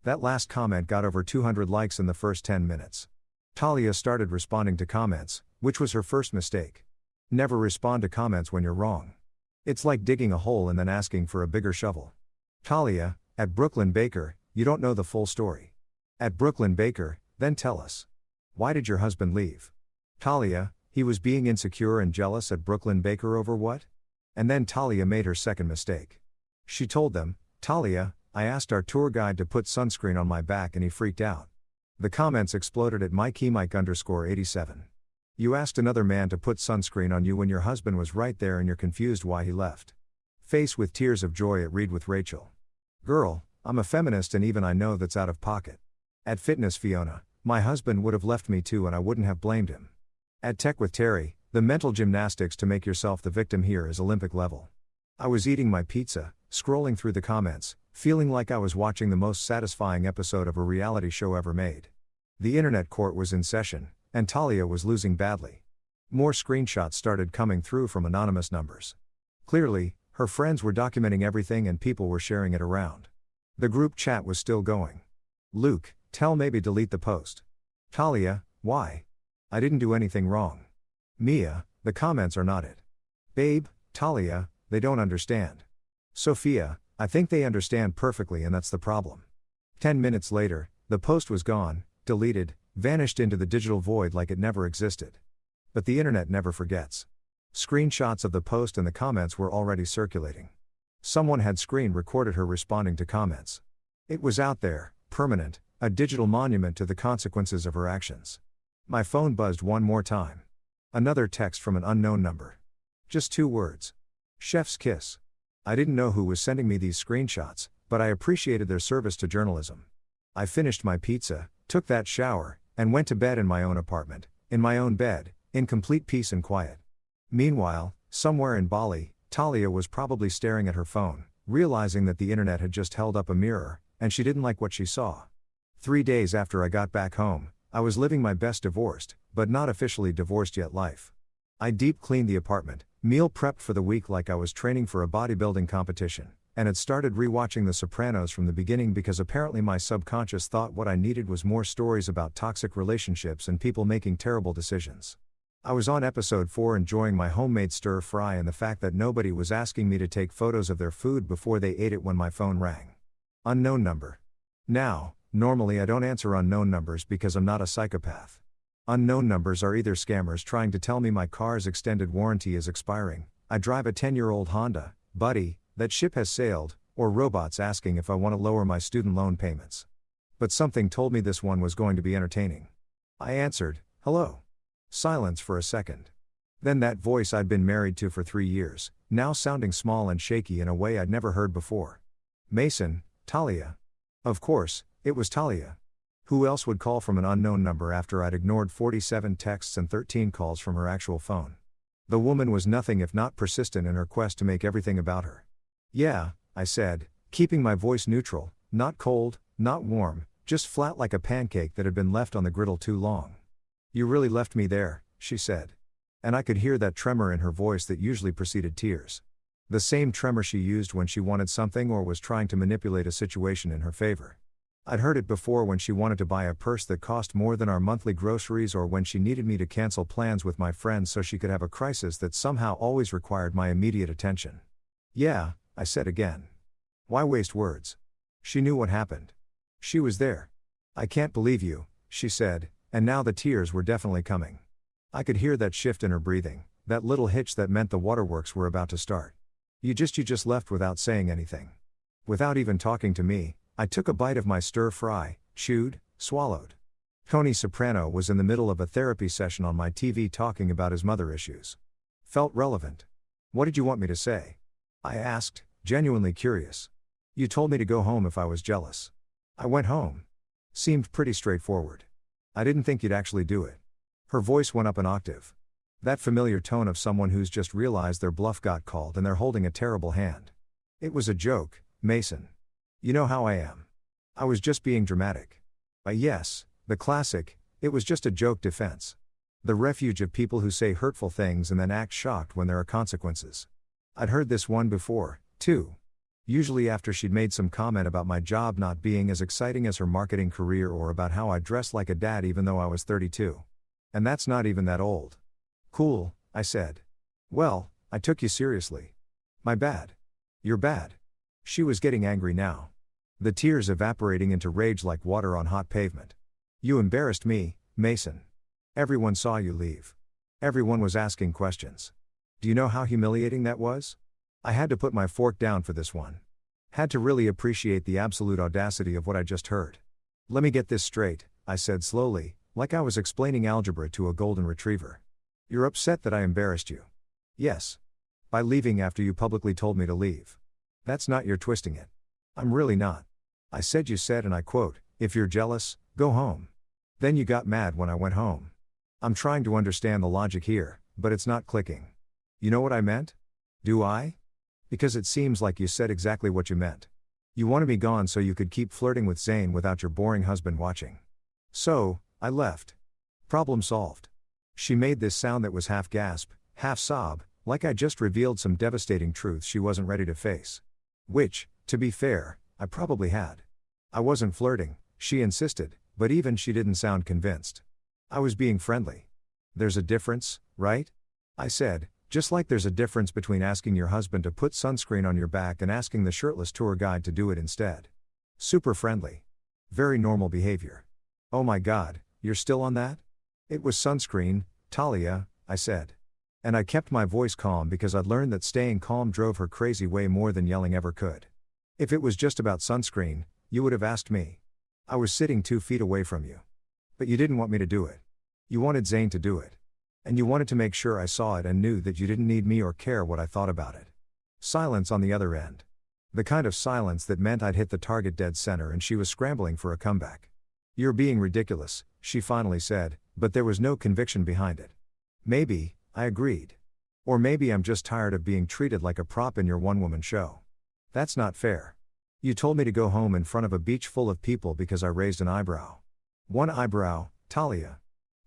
That last comment got over 200 likes in the first 10 minutes. Talia started responding to comments, which was her first mistake. Never respond to comments when you're wrong. It's like digging a hole and then asking for a bigger shovel. Talia, at Brooklyn Baker, you don't know the full story. At Brooklyn Baker, then tell us. Why did your husband leave? Talia, he was being insecure and jealous. At Brooklyn Baker over what? And then Talia made her second mistake. She told them, Talia, I asked our tour guide to put sunscreen on my back and he freaked out. The comments exploded at MikeyMike_87. You asked another man to put sunscreen on you when your husband was right there and you're confused why he left. Face with tears of joy at Read with Rachel. Girl, I'm a feminist and even I know that's out of pocket. At Fitness Fiona, my husband would have left me too and I wouldn't have blamed him. At Tech with Terry, the mental gymnastics to make yourself the victim here is Olympic level. I was eating my pizza, scrolling through the comments, feeling like I was watching the most satisfying episode of a reality show ever made. The internet court was in session, and Talia was losing badly. More screenshots started coming through from anonymous numbers. Clearly, her friends were documenting everything and people were sharing it around. The group chat was still going. Luke, tell maybe delete the post. Talia, why? I didn't do anything wrong. Mia, the comments are not it. Babe, Talia, they don't understand. Sophia, I think they understand perfectly and that's the problem. 10 minutes later, the post was gone, deleted, vanished into the digital void like it never existed. But the internet never forgets. Screenshots of the post and the comments were already circulating. Someone had screen recorded her responding to comments. It was out there, permanent, a digital monument to the consequences of her actions. My phone buzzed one more time. Another text from an unknown number. Just 2 words. Chef's kiss. I didn't know who was sending me these screenshots, but I appreciated their service to journalism. I finished my pizza, took that shower, and went to bed in my own apartment, in my own bed, in complete peace and quiet. Meanwhile, somewhere in Bali, Talia was probably staring at her phone, realizing that the internet had just held up a mirror, and she didn't like what she saw. 3 days after I got back home, I was living my best divorced, but not officially divorced yet life. I deep cleaned the apartment, meal prepped for the week like I was training for a bodybuilding competition, and had started rewatching The Sopranos from the beginning because apparently my subconscious thought what I needed was more stories about toxic relationships and people making terrible decisions. I was on episode 4 enjoying my homemade stir fry and the fact that nobody was asking me to take photos of their food before they ate it when my phone rang. Unknown number. Now, normally I don't answer unknown numbers because I'm not a psychopath. Unknown numbers are either scammers trying to tell me my car's extended warranty is expiring, I drive a 10-year-old Honda, buddy, that ship has sailed, or robots asking if I want to lower my student loan payments. But something told me this one was going to be entertaining. I answered, hello. Silence for a second. Then that voice I'd been married to for 3 years, now sounding small and shaky in a way I'd never heard before. Mason, Talia. Of course, it was Talia. Who else would call from an unknown number after I'd ignored 47 texts and 13 calls from her actual phone? The woman was nothing if not persistent in her quest to make everything about her. Yeah, I said, keeping my voice neutral, not cold, not warm, just flat like a pancake that had been left on the griddle too long. You really left me there, she said. And I could hear that tremor in her voice that usually preceded tears. The same tremor she used when she wanted something or was trying to manipulate a situation in her favor. I'd heard it before when she wanted to buy a purse that cost more than our monthly groceries or when she needed me to cancel plans with my friends so she could have a crisis that somehow always required my immediate attention. Yeah, I said again. Why waste words? She knew what happened. She was there. I can't believe you, she said, and now the tears were definitely coming. I could hear that shift in her breathing, that little hitch that meant the waterworks were about to start. You just left without saying anything. Without even talking to me, I took a bite of my stir fry, chewed, swallowed. Tony Soprano was in the middle of a therapy session on my TV talking about his mother issues. Felt relevant. What did you want me to say? I asked, genuinely curious. You told me to go home if I was jealous. I went home. Seemed pretty straightforward. I didn't think you'd actually do it. Her voice went up an octave. That familiar tone of someone who's just realized their bluff got called and they're holding a terrible hand. It was a joke, Mason. You know how I am. I was just being dramatic. Yes, the classic, it was just a joke defense. The refuge of people who say hurtful things and then act shocked when there are consequences. I'd heard this one before, too. Usually after she'd made some comment about my job not being as exciting as her marketing career or about how I dressed like a dad even though I was 32. And that's not even that old. Cool, I said. Well, I took you seriously. My bad. You're bad. She was getting angry now. The tears evaporating into rage like water on hot pavement. You embarrassed me, Mason. Everyone saw you leave. Everyone was asking questions. Do you know how humiliating that was? I had to put my fork down for this one. Had to really appreciate the absolute audacity of what I just heard. Let me get this straight, I said slowly, like I was explaining algebra to a golden retriever. You're upset that I embarrassed you. Yes. By leaving after you publicly told me to leave. That's not you're twisting it. I'm really not. I said you said and I quote, if you're jealous, go home. Then you got mad when I went home. I'm trying to understand the logic here, but it's not clicking. You know what I meant? Do I? Because it seems like you said exactly what you meant. You wanted me gone so you could keep flirting with Zane without your boring husband watching. So, I left. Problem solved. She made this sound that was half gasp, half sob, like I just revealed some devastating truth she wasn't ready to face. Which, to be fair, I probably had. I wasn't flirting, she insisted, but even she didn't sound convinced. I was being friendly. There's a difference, right? I said, just like there's a difference between asking your husband to put sunscreen on your back and asking the shirtless tour guide to do it instead. Super friendly. Very normal behavior. Oh my God, you're still on that? It was sunscreen, Talia, I said. And I kept my voice calm because I'd learned that staying calm drove her crazy way more than yelling ever could. If it was just about sunscreen, you would have asked me. I was sitting 2 feet away from you. But you didn't want me to do it. You wanted Zane to do it. And you wanted to make sure I saw it and knew that you didn't need me or care what I thought about it. Silence on the other end. The kind of silence that meant I'd hit the target dead center and she was scrambling for a comeback. You're being ridiculous, she finally said, but there was no conviction behind it. Maybe, I agreed. Or maybe I'm just tired of being treated like a prop in your one-woman show. That's not fair. You told me to go home in front of a beach full of people because I raised an eyebrow. One eyebrow, Talia.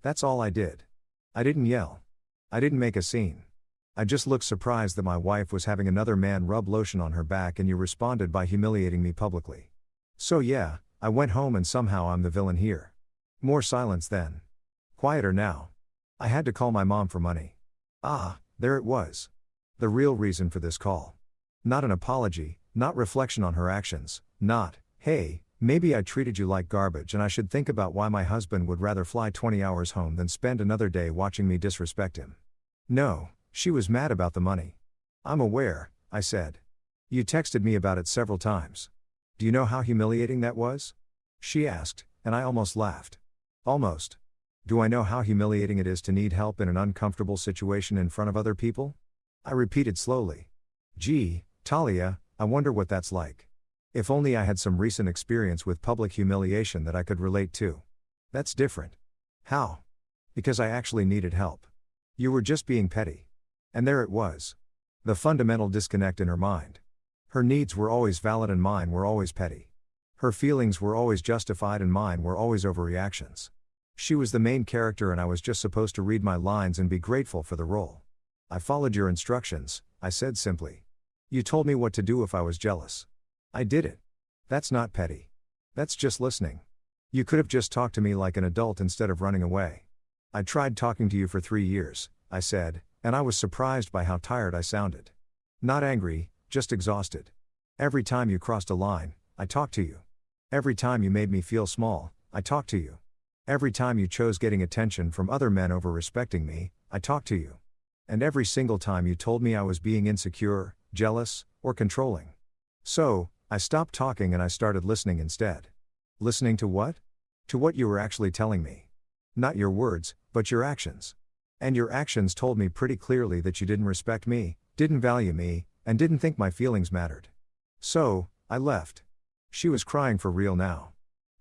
That's all I did. I didn't yell. I didn't make a scene. I just looked surprised that my wife was having another man rub lotion on her back and you responded by humiliating me publicly. So yeah, I went home and somehow I'm the villain here. More silence then. Quieter now. I had to call my mom for money. Ah, there it was. The real reason for this call. Not an apology, not reflection on her actions, not, hey, maybe I treated you like garbage and I should think about why my husband would rather fly 20 hours home than spend another day watching me disrespect him. No, she was mad about the money. I'm aware, I said. You texted me about it several times. Do you know how humiliating that was? She asked, and I almost laughed. Almost. Do I know how humiliating it is to need help in an uncomfortable situation in front of other people? I repeated slowly. Gee, Talia, I wonder what that's like. If only I had some recent experience with public humiliation that I could relate to. That's different. How? Because I actually needed help. You were just being petty. And there it was. The fundamental disconnect in her mind. Her needs were always valid and mine were always petty. Her feelings were always justified and mine were always overreactions. She was the main character and I was just supposed to read my lines and be grateful for the role. I followed your instructions, I said simply. You told me what to do if I was jealous. I did it. That's not petty. That's just listening. You could have just talked to me like an adult instead of running away. I tried talking to you for 3 years, I said, and I was surprised by how tired I sounded. Not angry, just exhausted. Every time you crossed a line, I talked to you. Every time you made me feel small, I talked to you. Every time you chose getting attention from other men over respecting me, I talked to you. And every single time you told me I was being insecure, jealous, or controlling. So, I stopped talking and I started listening instead. Listening to what? To what you were actually telling me. Not your words, but your actions. And your actions told me pretty clearly that you didn't respect me, didn't value me, and didn't think my feelings mattered. So, I left. She was crying for real now.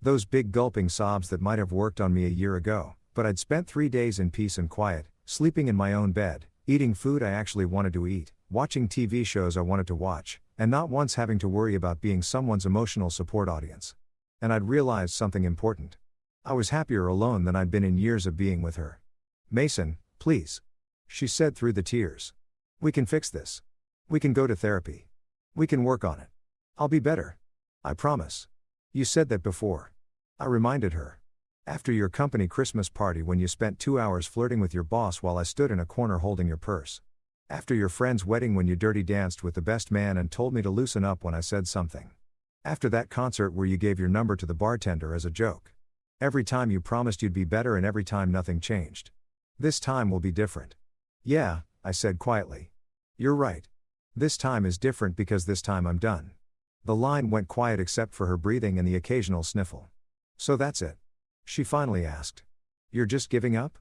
Those big gulping sobs that might have worked on me a year ago, but I'd spent 3 days in peace and quiet, sleeping in my own bed, eating food I actually wanted to eat, watching TV shows I wanted to watch, and not once having to worry about being someone's emotional support audience. And I'd realized something important. I was happier alone than I'd been in years of being with her. Mason, please. She said through the tears. We can fix this. We can go to therapy. We can work on it. I'll be better. I promise. You said that before. I reminded her. After your company Christmas party when you spent 2 hours flirting with your boss while I stood in a corner holding your purse. After your friend's wedding when you dirty danced with the best man and told me to loosen up when I said something. After that concert where you gave your number to the bartender as a joke. Every time you promised you'd be better and every time nothing changed. This time will be different. Yeah, I said quietly. You're right. This time is different because this time I'm done. The line went quiet except for her breathing and the occasional sniffle. So that's it? She finally asked. You're just giving up?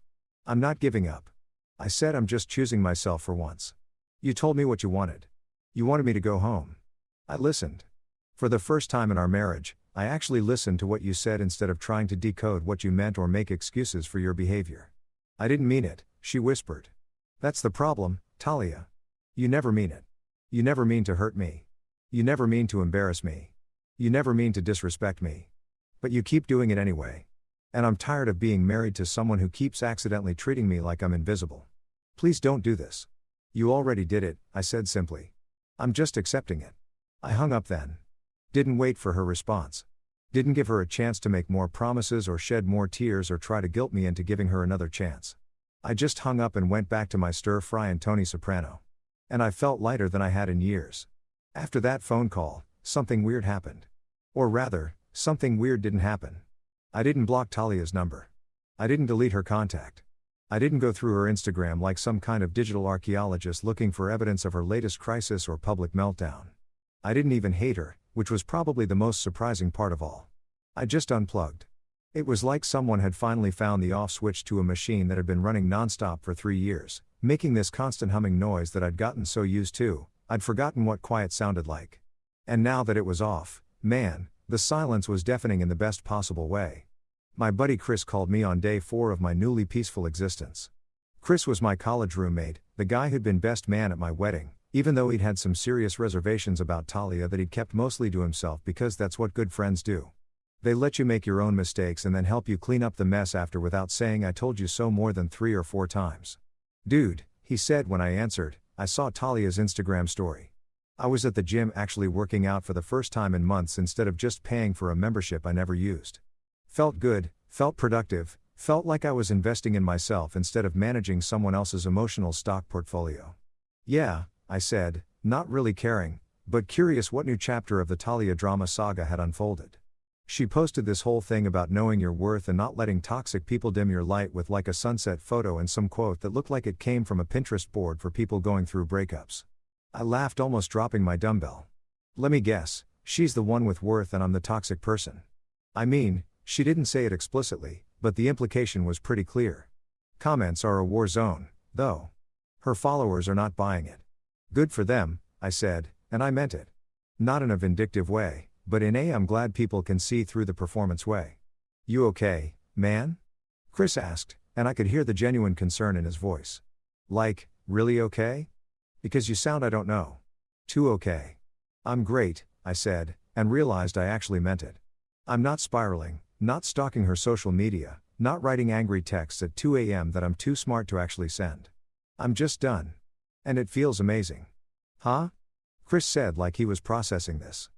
I'm not giving up. I said I'm just choosing myself for once. You told me what you wanted. You wanted me to go home. I listened. For the first time in our marriage, I actually listened to what you said instead of trying to decode what you meant or make excuses for your behavior. I didn't mean it, she whispered. That's the problem, Talia. You never mean it. You never mean to hurt me. You never mean to embarrass me. You never mean to disrespect me. But you keep doing it anyway. And I'm tired of being married to someone who keeps accidentally treating me like I'm invisible. Please don't do this. You already did it, I said simply. I'm just accepting it. I hung up then. Didn't wait for her response. Didn't give her a chance to make more promises or shed more tears or try to guilt me into giving her another chance. I just hung up and went back to my stir-fry and Tony Soprano. And I felt lighter than I had in years. After that phone call, something weird happened. Or rather, something weird didn't happen. I didn't block Talia's number. I didn't delete her contact. I didn't go through her Instagram like some kind of digital archaeologist looking for evidence of her latest crisis or public meltdown. I didn't even hate her, which was probably the most surprising part of all. I just unplugged. It was like someone had finally found the off switch to a machine that had been running nonstop for 3 years, making this constant humming noise that I'd gotten so used to, I'd forgotten what quiet sounded like. And now that it was off, man, the silence was deafening in the best possible way. My buddy Chris called me on day 4 of my newly peaceful existence. Chris was my college roommate, the guy who'd been best man at my wedding, even though he'd had some serious reservations about Talia that he'd kept mostly to himself because that's what good friends do. They let you make your own mistakes and then help you clean up the mess after without saying I told you so more than 3 or 4 times. Dude, he said when I answered, I saw Talia's Instagram story. I was at the gym actually working out for the first time in months instead of just paying for a membership I never used. Felt good, felt productive, felt like I was investing in myself instead of managing someone else's emotional stock portfolio. Yeah, I said, not really caring, but curious what new chapter of the Talia drama saga had unfolded. She posted this whole thing about knowing your worth and not letting toxic people dim your light with like a sunset photo and some quote that looked like it came from a Pinterest board for people going through breakups. I laughed, almost dropping my dumbbell. Let me guess, she's the one with worth and I'm the toxic person. I mean, she didn't say it explicitly, but the implication was pretty clear. Comments are a war zone, though. Her followers are not buying it. Good for them, I said, and I meant it. Not in a vindictive way, but in a I'm glad people can see through the performance way. You okay, man? Chris asked, and I could hear the genuine concern in his voice. Like, really okay? Because you sound I don't know. Too okay. I'm great, I said, and realized I actually meant it. I'm not spiraling, not stalking her social media, not writing angry texts at 2 a.m. that I'm too smart to actually send. I'm just done. And it feels amazing. Huh? Chris said like he was processing this.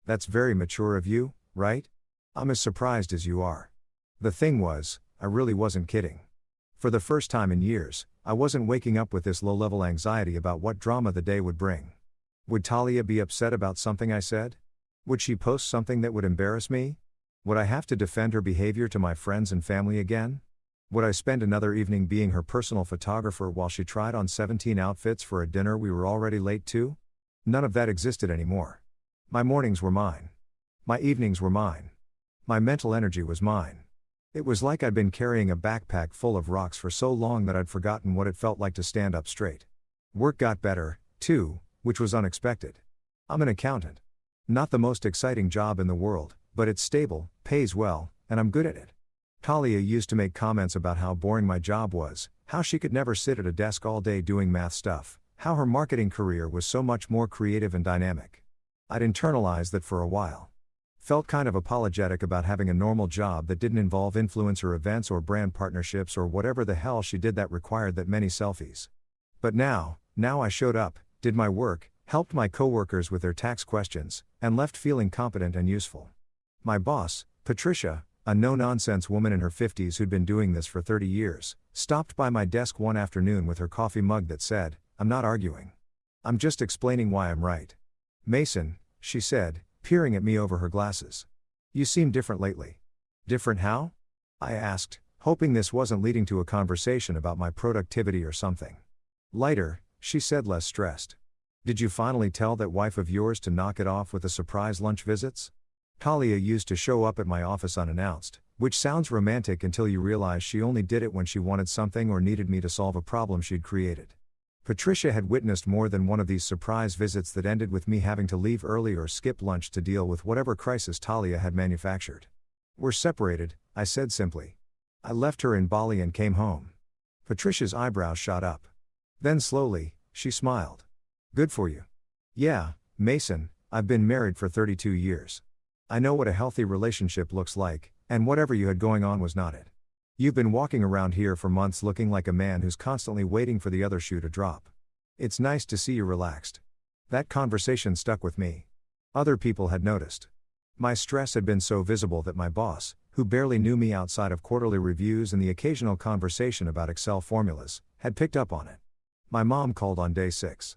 That's very mature of you, right? I'm as surprised as you are. The thing was, I really wasn't kidding. For the first time in years, I wasn't waking up with this low-level anxiety about what drama the day would bring. Would Talia be upset about something I said? Would she post something that would embarrass me? Would I have to defend her behavior to my friends and family again? Would I spend another evening being her personal photographer while she tried on 17 outfits for a dinner we were already late to? None of that existed anymore. My mornings were mine. My evenings were mine. My mental energy was mine. It was like I'd been carrying a backpack full of rocks for so long that I'd forgotten what it felt like to stand up straight. Work got better, too, which was unexpected. I'm an accountant. Not the most exciting job in the world, but it's stable, pays well, and I'm good at it. Talia used to make comments about how boring my job was, how she could never sit at a desk all day doing math stuff, how her marketing career was so much more creative and dynamic. I'd internalized that for a while. Felt kind of apologetic about having a normal job that didn't involve influencer events or brand partnerships or whatever the hell she did that required that many selfies. But now I showed up, did my work, helped my coworkers with their tax questions, and left feeling competent and useful. My boss, Patricia, a no-nonsense woman in her 50s who'd been doing this for 30 years, stopped by my desk one afternoon with her coffee mug that said, "I'm not arguing. I'm just explaining why I'm right." "Mason," she said, peering at me over her glasses. "You seem different lately." "Different how?" I asked, hoping this wasn't leading to a conversation about my productivity or something. "Lighter," she said, less stressed. "Did you finally tell that wife of yours to knock it off with the surprise lunch visits?" Talia used to show up at my office unannounced, which sounds romantic until you realize she only did it when she wanted something or needed me to solve a problem she'd created. Patricia had witnessed more than one of these surprise visits that ended with me having to leave early or skip lunch to deal with whatever crisis Talia had manufactured. "We're separated," I said simply. "I left her in Bali and came home." Patricia's eyebrows shot up. Then slowly, she smiled. "Good for you." Yeah, Mason, I've been married for 32 years. I know what a healthy relationship looks like, and whatever you had going on was not it. You've been walking around here for months looking like a man who's constantly waiting for the other shoe to drop. It's nice to see you relaxed. That conversation stuck with me. Other people had noticed. My stress had been so visible that my boss, who barely knew me outside of quarterly reviews and the occasional conversation about Excel formulas, had picked up on it. My mom called on day 6.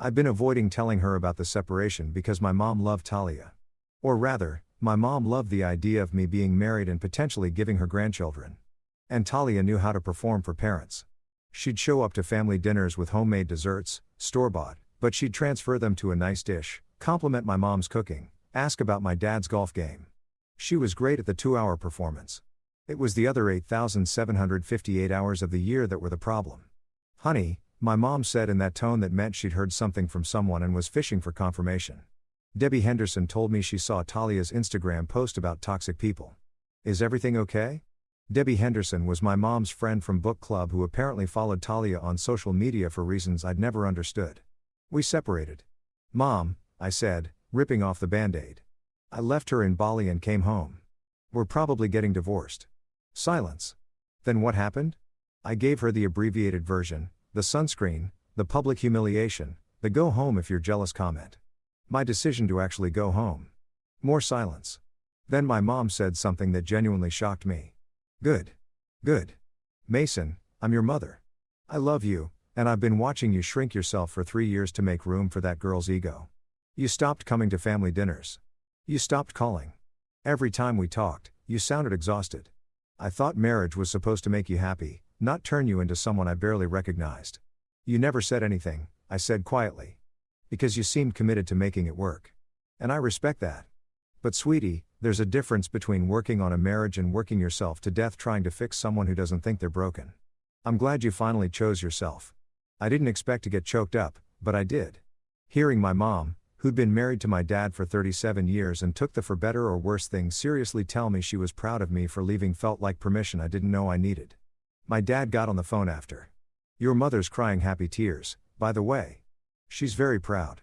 I'd been avoiding telling her about the separation because my mom loved Talia. Or rather, my mom loved the idea of me being married and potentially giving her grandchildren. And Talia knew how to perform for parents. She'd show up to family dinners with homemade desserts, store-bought, but she'd transfer them to a nice dish, compliment my mom's cooking, ask about my dad's golf game. She was great at the 2-hour performance. It was the other 8,758 hours of the year that were the problem. Honey, my mom said in that tone that meant she'd heard something from someone and was fishing for confirmation. Debbie Henderson told me she saw Talia's Instagram post about toxic people. Is everything okay? Debbie Henderson was my mom's friend from book club who apparently followed Talia on social media for reasons I'd never understood. We separated. Mom, I said, ripping off the band-aid. I left her in Bali and came home. We're probably getting divorced. Silence. Then what happened? I gave her the abbreviated version, the sunscreen, the public humiliation, the go home if you're jealous comment. My decision to actually go home. More silence. Then my mom said something that genuinely shocked me. Good. Good. Mason, I'm your mother. I love you, and I've been watching you shrink yourself for 3 years to make room for that girl's ego. You stopped coming to family dinners. You stopped calling. Every time we talked, you sounded exhausted. I thought marriage was supposed to make you happy, not turn you into someone I barely recognized. You never said anything, I said quietly. Because you seemed committed to making it work. And I respect that. But sweetie, there's a difference between working on a marriage and working yourself to death trying to fix someone who doesn't think they're broken. I'm glad you finally chose yourself. I didn't expect to get choked up, but I did. Hearing my mom, who'd been married to my dad for 37 years and took the for better or worse thing seriously, tell me she was proud of me for leaving felt like permission I didn't know I needed. My dad got on the phone after. Your mother's crying happy tears, by the way. She's very proud.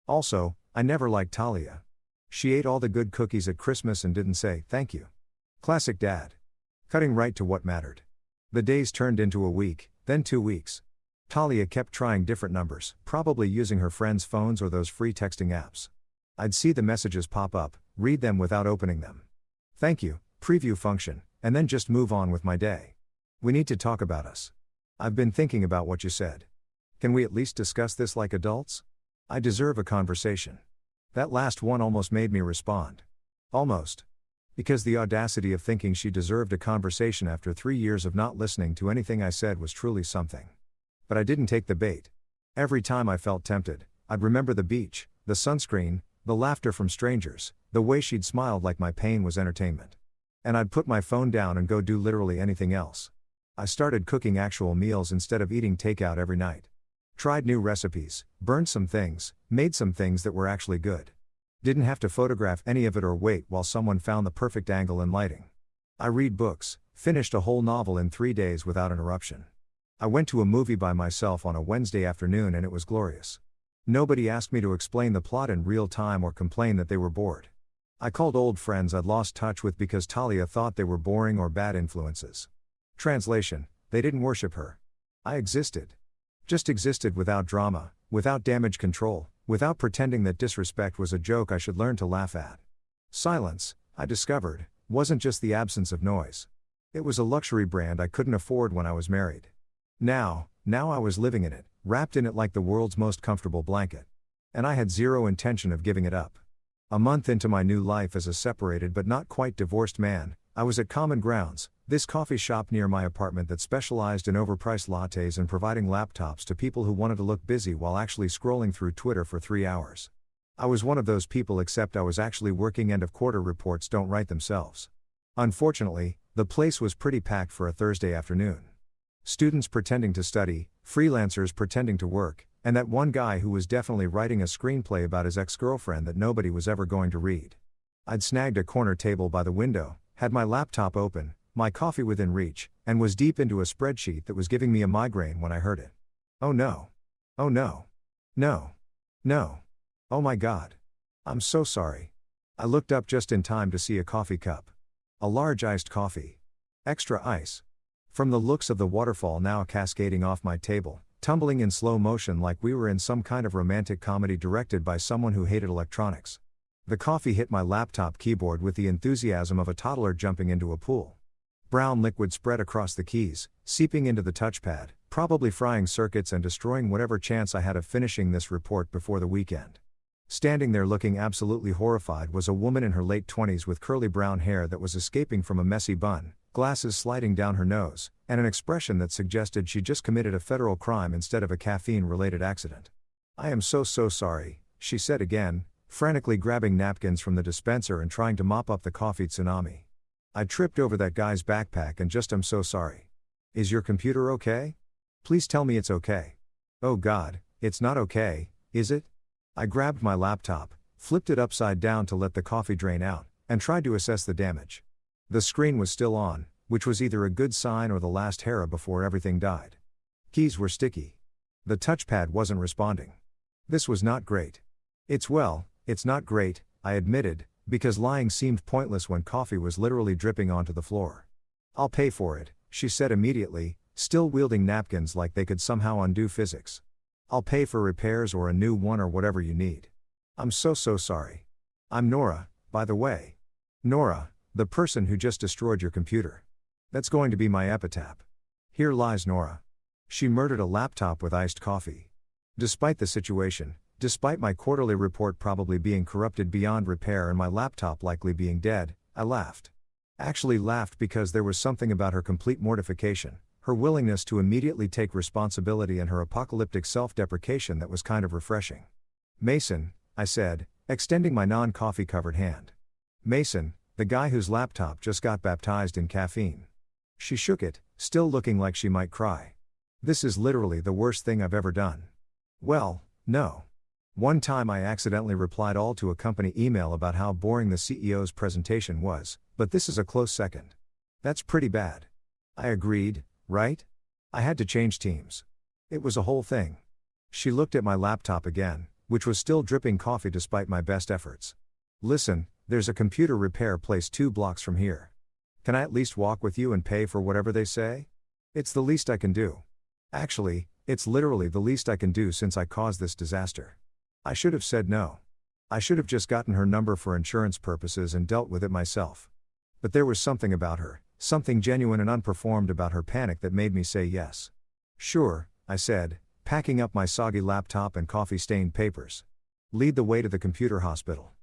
Also, I never liked Talia. She ate all the good cookies at Christmas and didn't say thank you. Classic dad. Cutting right to what mattered. The days turned into a week, then 2 weeks. Talia kept trying different numbers, probably using her friends' phones or those free texting apps. I'd see the messages pop up, read them without opening them. Thank you, preview function, and then just move on with my day. We need to talk about us. I've been thinking about what you said. Can we at least discuss this like adults? I deserve a conversation. That last one almost made me respond. Almost. Because the audacity of thinking she deserved a conversation after 3 years of not listening to anything I said was truly something. But I didn't take the bait. Every time I felt tempted, I'd remember the beach, the sunscreen, the laughter from strangers, the way she'd smiled like my pain was entertainment. And I'd put my phone down and go do literally anything else. I started cooking actual meals instead of eating takeout every night. Tried new recipes, burned some things, made some things that were actually good. Didn't have to photograph any of it or wait while someone found the perfect angle and lighting. I read books, finished a whole novel in 3 days without interruption. I went to a movie by myself on a Wednesday afternoon and it was glorious. Nobody asked me to explain the plot in real time or complain that they were bored. I called old friends I'd lost touch with because Talia thought they were boring or bad influences. Translation: they didn't worship her. I existed. Just existed without drama, without damage control, without pretending that disrespect was a joke I should learn to laugh at. Silence, I discovered, wasn't just the absence of noise. It was a luxury brand I couldn't afford when I was married. Now I was living in it, wrapped in it like the world's most comfortable blanket. And I had zero intention of giving it up. A month into my new life as a separated but not quite divorced man, I was at Common Grounds, this coffee shop near my apartment that specialized in overpriced lattes and providing laptops to people who wanted to look busy while actually scrolling through Twitter for 3 hours. I was one of those people, except I was actually working. End of quarter reports don't write themselves. Unfortunately, the place was pretty packed for a Thursday afternoon. Students pretending to study, freelancers pretending to work, and that one guy who was definitely writing a screenplay about his ex-girlfriend that nobody was ever going to read. I'd snagged a corner table by the window, had my laptop open, my coffee within reach, and was deep into a spreadsheet that was giving me a migraine when I heard it. Oh no. Oh no. No. No. Oh my god. I'm so sorry. I looked up just in time to see a coffee cup. A large iced coffee. Extra ice. From the looks of the waterfall now cascading off my table, tumbling in slow motion like we were in some kind of romantic comedy directed by someone who hated electronics. The coffee hit my laptop keyboard with the enthusiasm of a toddler jumping into a pool. Brown liquid spread across the keys, seeping into the touchpad, probably frying circuits and destroying whatever chance I had of finishing this report before the weekend. Standing there looking absolutely horrified was a woman in her late 20s with curly brown hair that was escaping from a messy bun, glasses sliding down her nose, and an expression that suggested she just committed a federal crime instead of a caffeine-related accident. "I am so sorry," she said again, frantically grabbing napkins from the dispenser and trying to mop up the coffee tsunami. "I tripped over that guy's backpack and just am so sorry. Is your computer okay? Please tell me it's okay." "Oh God, it's not okay, is it?" I grabbed my laptop, flipped it upside down to let the coffee drain out, and tried to assess the damage. The screen was still on, which was either a good sign or the last hera before everything died. Keys were sticky. The touchpad wasn't responding. This was not great. It's not great, I admitted, because lying seemed pointless when coffee was literally dripping onto the floor. "I'll pay for it," she said immediately, still wielding napkins like they could somehow undo physics. "I'll pay for repairs or a new one or whatever you need. I'm so sorry. I'm Nora, by the way. Nora, the person who just destroyed your computer. That's going to be my epitaph. Here lies Nora. She murdered a laptop with iced coffee." Despite the situation, despite my quarterly report probably being corrupted beyond repair and my laptop likely being dead, I laughed. Actually laughed because there was something about her complete mortification, her willingness to immediately take responsibility and her apocalyptic self-deprecation that was kind of refreshing. "Mason," I said, extending my non-coffee covered hand. "Mason, the guy whose laptop just got baptized in caffeine." She shook it, still looking like she might cry. "This is literally the worst thing I've ever done." "Well, no. One time I accidentally replied all to a company email about how boring the CEO's presentation was, but this is a close second. That's pretty bad." I agreed, right? I had to change teams. It was a whole thing. She looked at my laptop again, which was still dripping coffee despite my best efforts. "Listen, there's a computer repair place 2 blocks from here. Can I at least walk with you and pay for whatever they say? It's the least I can do. Actually, it's literally the least I can do since I caused this disaster." I should have said no. I should have just gotten her number for insurance purposes and dealt with it myself. But there was something about her, something genuine and unperformed about her panic that made me say yes. "Sure," I said, packing up my soggy laptop and coffee-stained papers. "Lead the way to the computer hospital."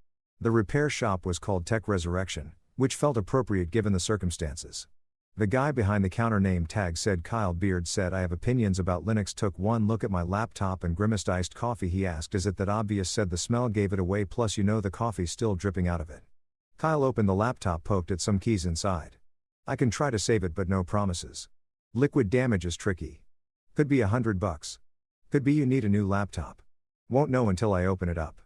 The repair shop was called Tech Resurrection, which felt appropriate given the circumstances. The guy behind the counter name tag said Kyle Beard said I have opinions about Linux. Took one look at my laptop and grimaced. "Iced coffee," he asked. "Is it that obvious?" Said the smell gave it away, plus the coffee's still dripping out of it. Kyle opened the laptop, poked at some keys inside. "I can try to save it but no promises. Liquid damage is tricky. Could be $100. Could be you need a new laptop. Won't know until I open it up."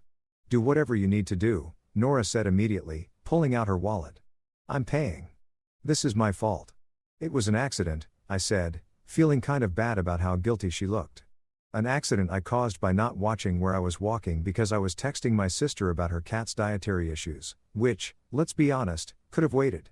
"Do whatever you need to do," Nora said immediately, pulling out her wallet. "I'm paying. This is my fault." "It was an accident," I said, feeling kind of bad about how guilty she looked. "An accident I caused by not watching where I was walking because I was texting my sister about her cat's dietary issues, which, let's be honest, could have waited."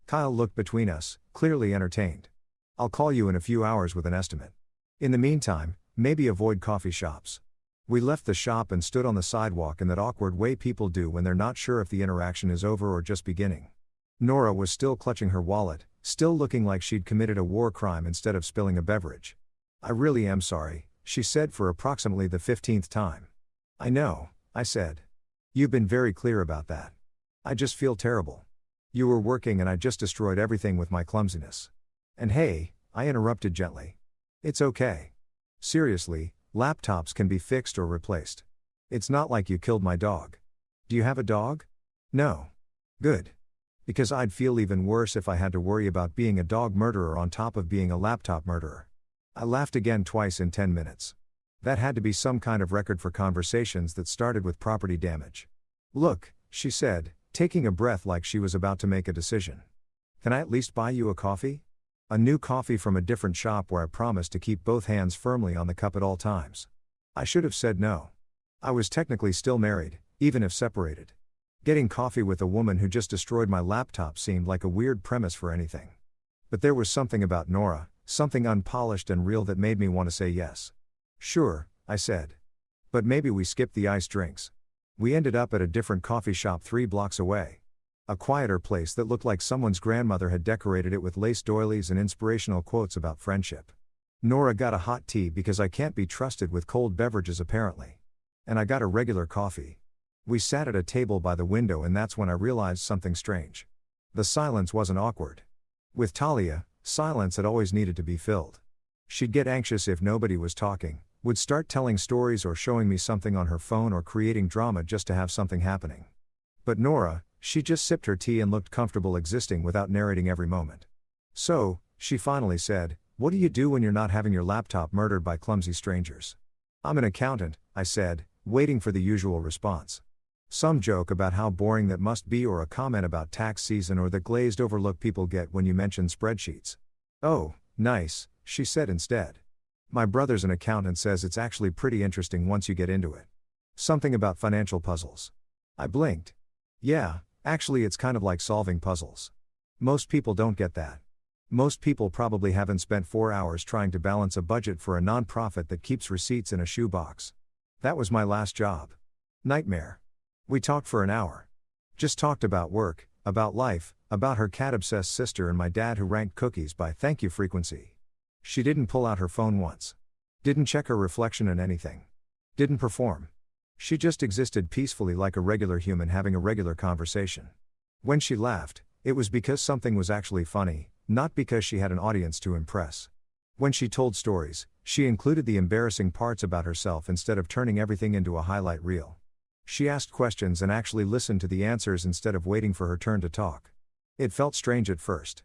Kyle looked between us, clearly entertained. "I'll call you in a few hours with an estimate. In the meantime, maybe avoid coffee shops." We left the shop and stood on the sidewalk in that awkward way people do when they're not sure if the interaction is over or just beginning. Nora was still clutching her wallet, still looking like she'd committed a war crime instead of spilling a beverage. "I really am sorry," she said for approximately the 15th time. "I know," I said. "You've been very clear about that. I just feel terrible. You were working and I just destroyed everything with my clumsiness." "And hey," I interrupted gently. "It's okay. Seriously, laptops can be fixed or replaced. It's not like you killed my dog. Do you have a dog?" "No." "Good. Because I'd feel even worse if I had to worry about being a dog murderer on top of being a laptop murderer." I laughed again twice in 10 minutes. That had to be some kind of record for conversations that started with property damage. "Look," she said, taking a breath like she was about to make a decision. "Can I at least buy you a coffee? A new coffee from a different shop where I promised to keep both hands firmly on the cup at all times." I should have said no. I was technically still married, even if separated. Getting coffee with a woman who just destroyed my laptop seemed like a weird premise for anything. But there was something about Nora, something unpolished and real that made me want to say yes. Sure, I said. But maybe we skipped the iced drinks. We ended up at a different coffee shop 3 blocks away. A quieter place that looked like someone's grandmother had decorated it with lace doilies and inspirational quotes about friendship. Nora got a hot tea because I can't be trusted with cold beverages apparently. And I got a regular coffee. We sat at a table by the window and that's when I realized something strange. The silence wasn't awkward. With Talia, silence had always needed to be filled. She'd get anxious if nobody was talking, would start telling stories or showing me something on her phone or creating drama just to have something happening. But Nora, she just sipped her tea and looked comfortable existing without narrating every moment. So, she finally said, "What do you do when you're not having your laptop murdered by clumsy strangers?" "I'm an accountant," I said, waiting for the usual response. Some joke about how boring that must be or a comment about tax season or the glazed over look people get when you mention spreadsheets. "Oh, nice," she said instead. "My brother's an accountant, says it's actually pretty interesting once you get into it. Something about financial puzzles." I blinked. "Yeah, actually it's kind of like solving puzzles. Most people don't get that. Most people probably haven't spent 4 hours trying to balance a budget for a non-profit that keeps receipts in a shoebox. That was my last job. Nightmare." We talked for an hour. Just talked about work, about life, about her cat-obsessed sister and my dad who ranked cookies by thank you frequency. She didn't pull out her phone once. Didn't check her reflection in anything. Didn't perform. She just existed peacefully like a regular human having a regular conversation. When she laughed, it was because something was actually funny, not because she had an audience to impress. When she told stories, she included the embarrassing parts about herself instead of turning everything into a highlight reel. She asked questions and actually listened to the answers instead of waiting for her turn to talk. It felt strange at first.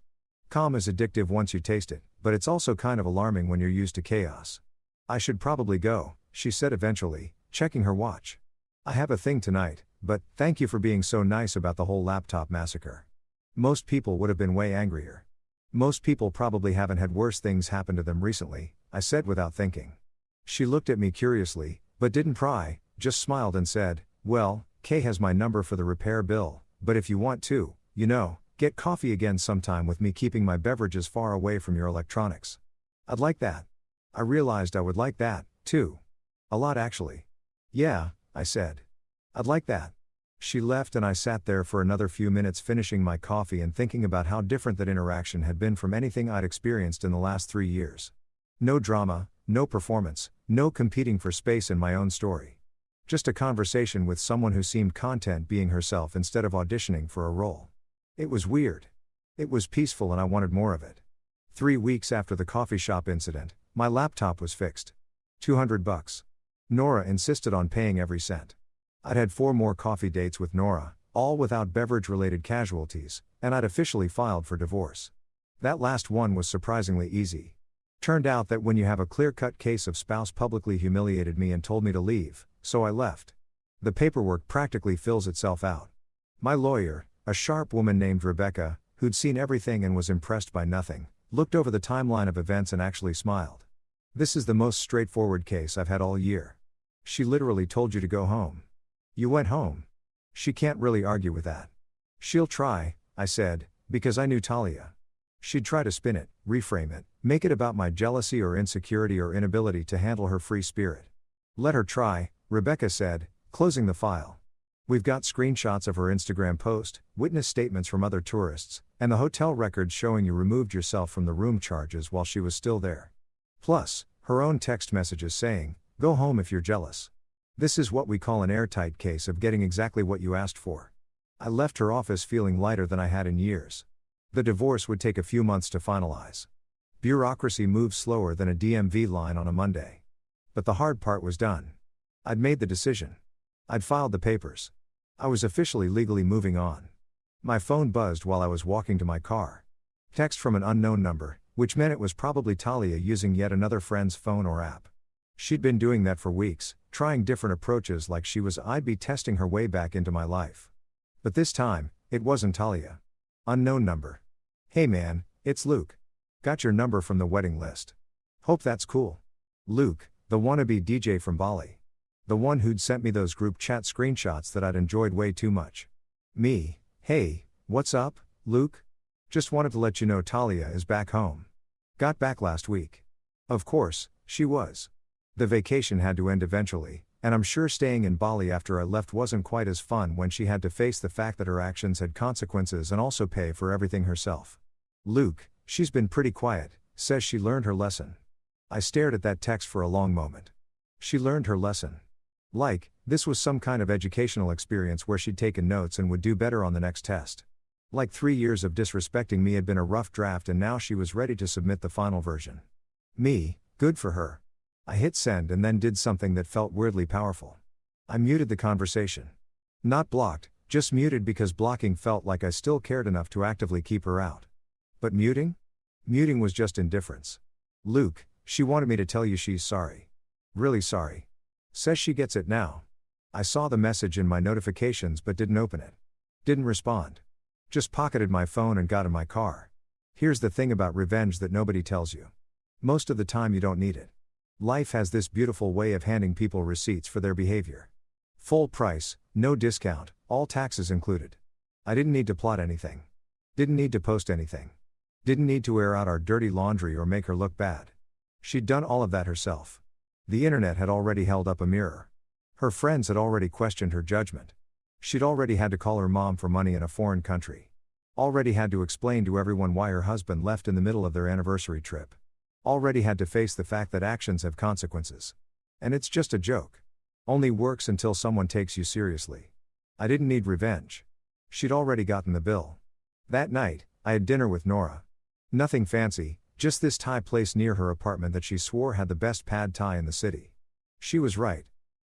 Calm is addictive once you taste it, but it's also kind of alarming when you're used to chaos. "I should probably go," she said eventually, checking her watch. "I have a thing tonight, but thank you for being so nice about the whole laptop massacre. Most people would have been way angrier. Most people probably haven't had worse things happen to them recently," I said without thinking. She looked at me curiously, but didn't pry, just smiled and said, "Well, Kay has my number for the repair bill, but if you want to, get coffee again sometime with me keeping my beverages far away from your electronics." "I'd like that." I realized I would like that, too. A lot actually. "Yeah," I said. "I'd like that." She left and I sat there for another few minutes finishing my coffee and thinking about how different that interaction had been from anything I'd experienced in the last 3 years. No drama, no performance, no competing for space in my own story. Just a conversation with someone who seemed content being herself instead of auditioning for a role. It was weird. It was peaceful and I wanted more of it. 3 weeks after the coffee shop incident, my laptop was fixed. $200. Nora insisted on paying every cent. I'd had 4 more coffee dates with Nora, all without beverage-related casualties, and I'd officially filed for divorce. That last one was surprisingly easy. Turned out that when you have a clear-cut case of spouse publicly humiliated me and told me to leave, so I left. The paperwork practically fills itself out. My lawyer, a sharp woman named Rebecca, who'd seen everything and was impressed by nothing, looked over the timeline of events and actually smiled. "This is the most straightforward case I've had all year. She literally told you to go home. You went home. She can't really argue with that." "She'll try," I said, because I knew Talia. She'd try to spin it, reframe it, make it about my jealousy or insecurity or inability to handle her free spirit. "Let her try," Rebecca said, closing the file. "We've got screenshots of her Instagram post, witness statements from other tourists, and the hotel records showing you removed yourself from the room charges while she was still there. Plus, her own text messages saying, 'Go home if you're jealous.' This is what we call an airtight case of getting exactly what you asked for." I left her office feeling lighter than I had in years. The divorce would take a few months to finalize. Bureaucracy moves slower than a DMV line on a Monday. But the hard part was done. I'd made the decision. I'd filed the papers. I was officially legally moving on. My phone buzzed while I was walking to my car. Text from an unknown number, which meant it was probably Talia using yet another friend's phone or app. She'd been doing that for weeks, trying different approaches like I'd be testing her way back into my life. But this time, it wasn't Talia. Unknown number. "Hey man, it's Luke. Got your number from the wedding list. Hope that's cool. Luke, the wannabe DJ from Bali. The one who'd sent me those group chat screenshots that I'd enjoyed way too much. Me, hey, what's up, Luke? Just wanted to let you know Talia is back home. Got back last week. Of course, she was. The vacation had to end eventually, and I'm sure staying in Bali after I left wasn't quite as fun when she had to face the fact that her actions had consequences and also pay for everything herself. Luke, she's been pretty quiet, says she learned her lesson. I stared at that text for a long moment. She learned her lesson. Like, this was some kind of educational experience where she'd taken notes and would do better on the next test. Like 3 years of disrespecting me had been a rough draft and now she was ready to submit the final version. Me, good for her. I hit send and then did something that felt weirdly powerful. I muted the conversation. Not blocked, just muted because blocking felt like I still cared enough to actively keep her out. But muting? Muting was just indifference. Luke, she wanted me to tell you she's sorry. Really sorry. Says she gets it now. I saw the message in my notifications but didn't open it. Didn't respond. Just pocketed my phone and got in my car. Here's the thing about revenge that nobody tells you. Most of the time you don't need it. Life has this beautiful way of handing people receipts for their behavior. Full price, no discount, all taxes included. I didn't need to plot anything. Didn't need to post anything. Didn't need to air out our dirty laundry or make her look bad. She'd done all of that herself. The internet had already held up a mirror. Her friends had already questioned her judgment. She'd already had to call her mom for money in a foreign country. Already had to explain to everyone why her husband left in the middle of their anniversary trip. Already had to face the fact that actions have consequences. And it's just a joke. Only works until someone takes you seriously. I didn't need revenge. She'd already gotten the bill. That night, I had dinner with Nora. Nothing fancy, just this Thai place near her apartment that she swore had the best pad Thai in the city. She was right.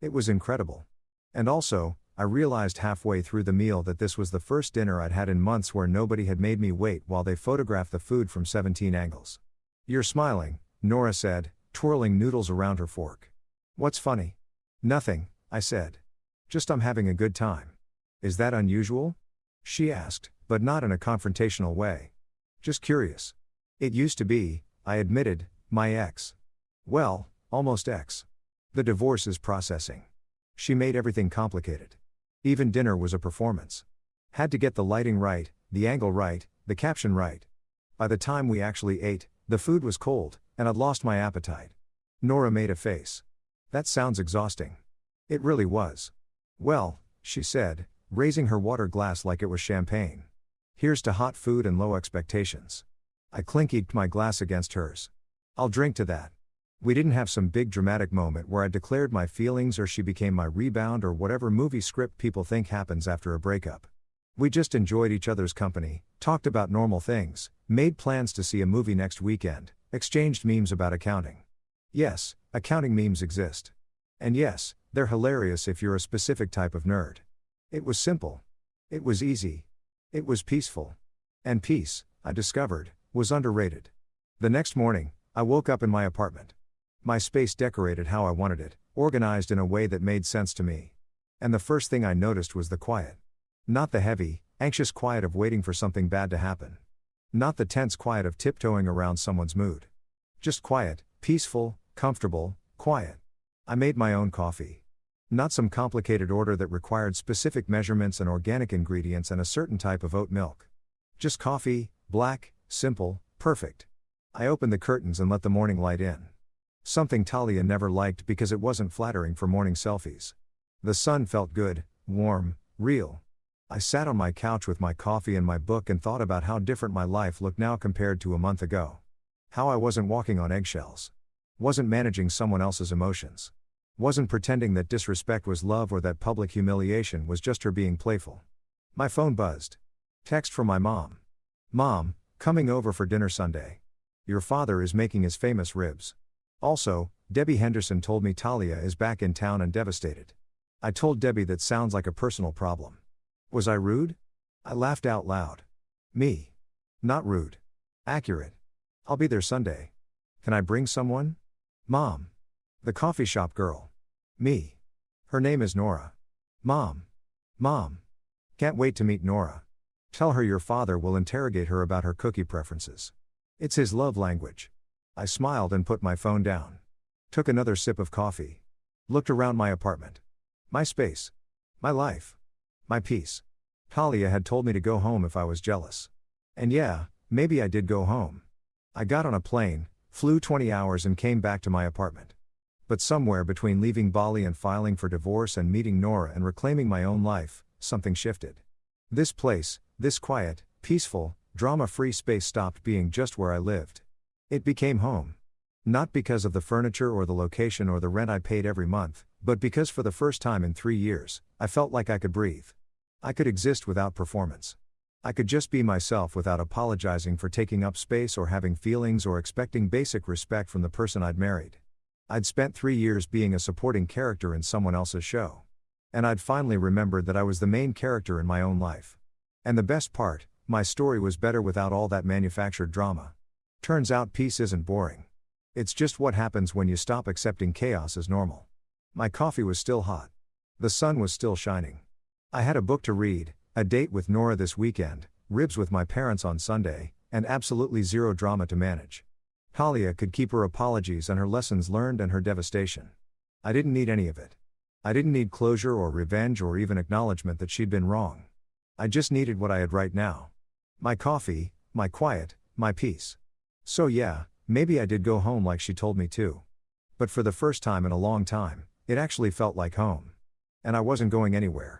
It was incredible. And also, I realized halfway through the meal that this was the first dinner I'd had in months where nobody had made me wait while they photographed the food from 17 angles. You're smiling, Nora said, twirling noodles around her fork. What's funny? Nothing, I said. Just I'm having a good time. Is that unusual? She asked, but not in a confrontational way. Just curious. It used to be, I admitted, my ex. Well, almost ex. The divorce is processing. She made everything complicated. Even dinner was a performance. Had to get the lighting right, the angle right, the caption right. By the time we actually ate, the food was cold, and I'd lost my appetite. Nora made a face. That sounds exhausting. It really was. Well, she said, raising her water glass like it was champagne. Here's to hot food and low expectations. I clinkied my glass against hers. I'll drink to that. We didn't have some big dramatic moment where I declared my feelings or she became my rebound or whatever movie script people think happens after a breakup. We just enjoyed each other's company, talked about normal things, made plans to see a movie next weekend, exchanged memes about accounting. Yes, accounting memes exist. And yes, they're hilarious if you're a specific type of nerd. It was simple. It was easy. It was peaceful. And peace, I discovered, was underrated. The next morning, I woke up in my apartment. My space decorated how I wanted it, organized in a way that made sense to me. And the first thing I noticed was the quiet. Not the heavy, anxious quiet of waiting for something bad to happen. Not the tense quiet of tiptoeing around someone's mood. Just quiet, peaceful, comfortable, quiet. I made my own coffee. Not some complicated order that required specific measurements and organic ingredients and a certain type of oat milk. Just coffee, black, simple, perfect. I opened the curtains and let the morning light in. Something Talia never liked because it wasn't flattering for morning selfies. The sun felt good, warm, real. I sat on my couch with my coffee and my book and thought about how different my life looked now compared to a month ago. How I wasn't walking on eggshells. Wasn't managing someone else's emotions. Wasn't pretending that disrespect was love or that public humiliation was just her being playful. My phone buzzed. Text from my mom. Mom, coming over for dinner Sunday. Your father is making his famous ribs. Also, Debbie Henderson told me Talia is back in town and devastated. I told Debbie that sounds like a personal problem. Was I rude? I laughed out loud. Me. Not rude. Accurate. I'll be there Sunday. Can I bring someone? Mom. The coffee shop girl. Me. Her name is Nora. Mom. Mom. Can't wait to meet Nora. Tell her your father will interrogate her about her cookie preferences. It's his love language. I smiled and put my phone down. Took another sip of coffee. Looked around my apartment. My space. My life. My peace. Talia had told me to go home if I was jealous. And yeah, maybe I did go home. I got on a plane, flew 20 hours and came back to my apartment. But somewhere between leaving Bali and filing for divorce and meeting Nora and reclaiming my own life, something shifted. This place, this quiet, peaceful, drama-free space stopped being just where I lived. It became home. Not because of the furniture or the location or the rent I paid every month, but because for the first time in 3 years, I felt like I could breathe. I could exist without performance. I could just be myself without apologizing for taking up space or having feelings or expecting basic respect from the person I'd married. I'd spent 3 years being a supporting character in someone else's show. And I'd finally remembered that I was the main character in my own life. And the best part, my story was better without all that manufactured drama. Turns out peace isn't boring. It's just what happens when you stop accepting chaos as normal. My coffee was still hot. The sun was still shining. I had a book to read, a date with Nora this weekend, ribs with my parents on Sunday, and absolutely zero drama to manage. Talia could keep her apologies and her lessons learned and her devastation. I didn't need any of it. I didn't need closure or revenge or even acknowledgement that she'd been wrong. I just needed what I had right now. My coffee, my quiet, my peace. So yeah, maybe I did go home like she told me to. But for the first time in a long time, it actually felt like home. And I wasn't going anywhere.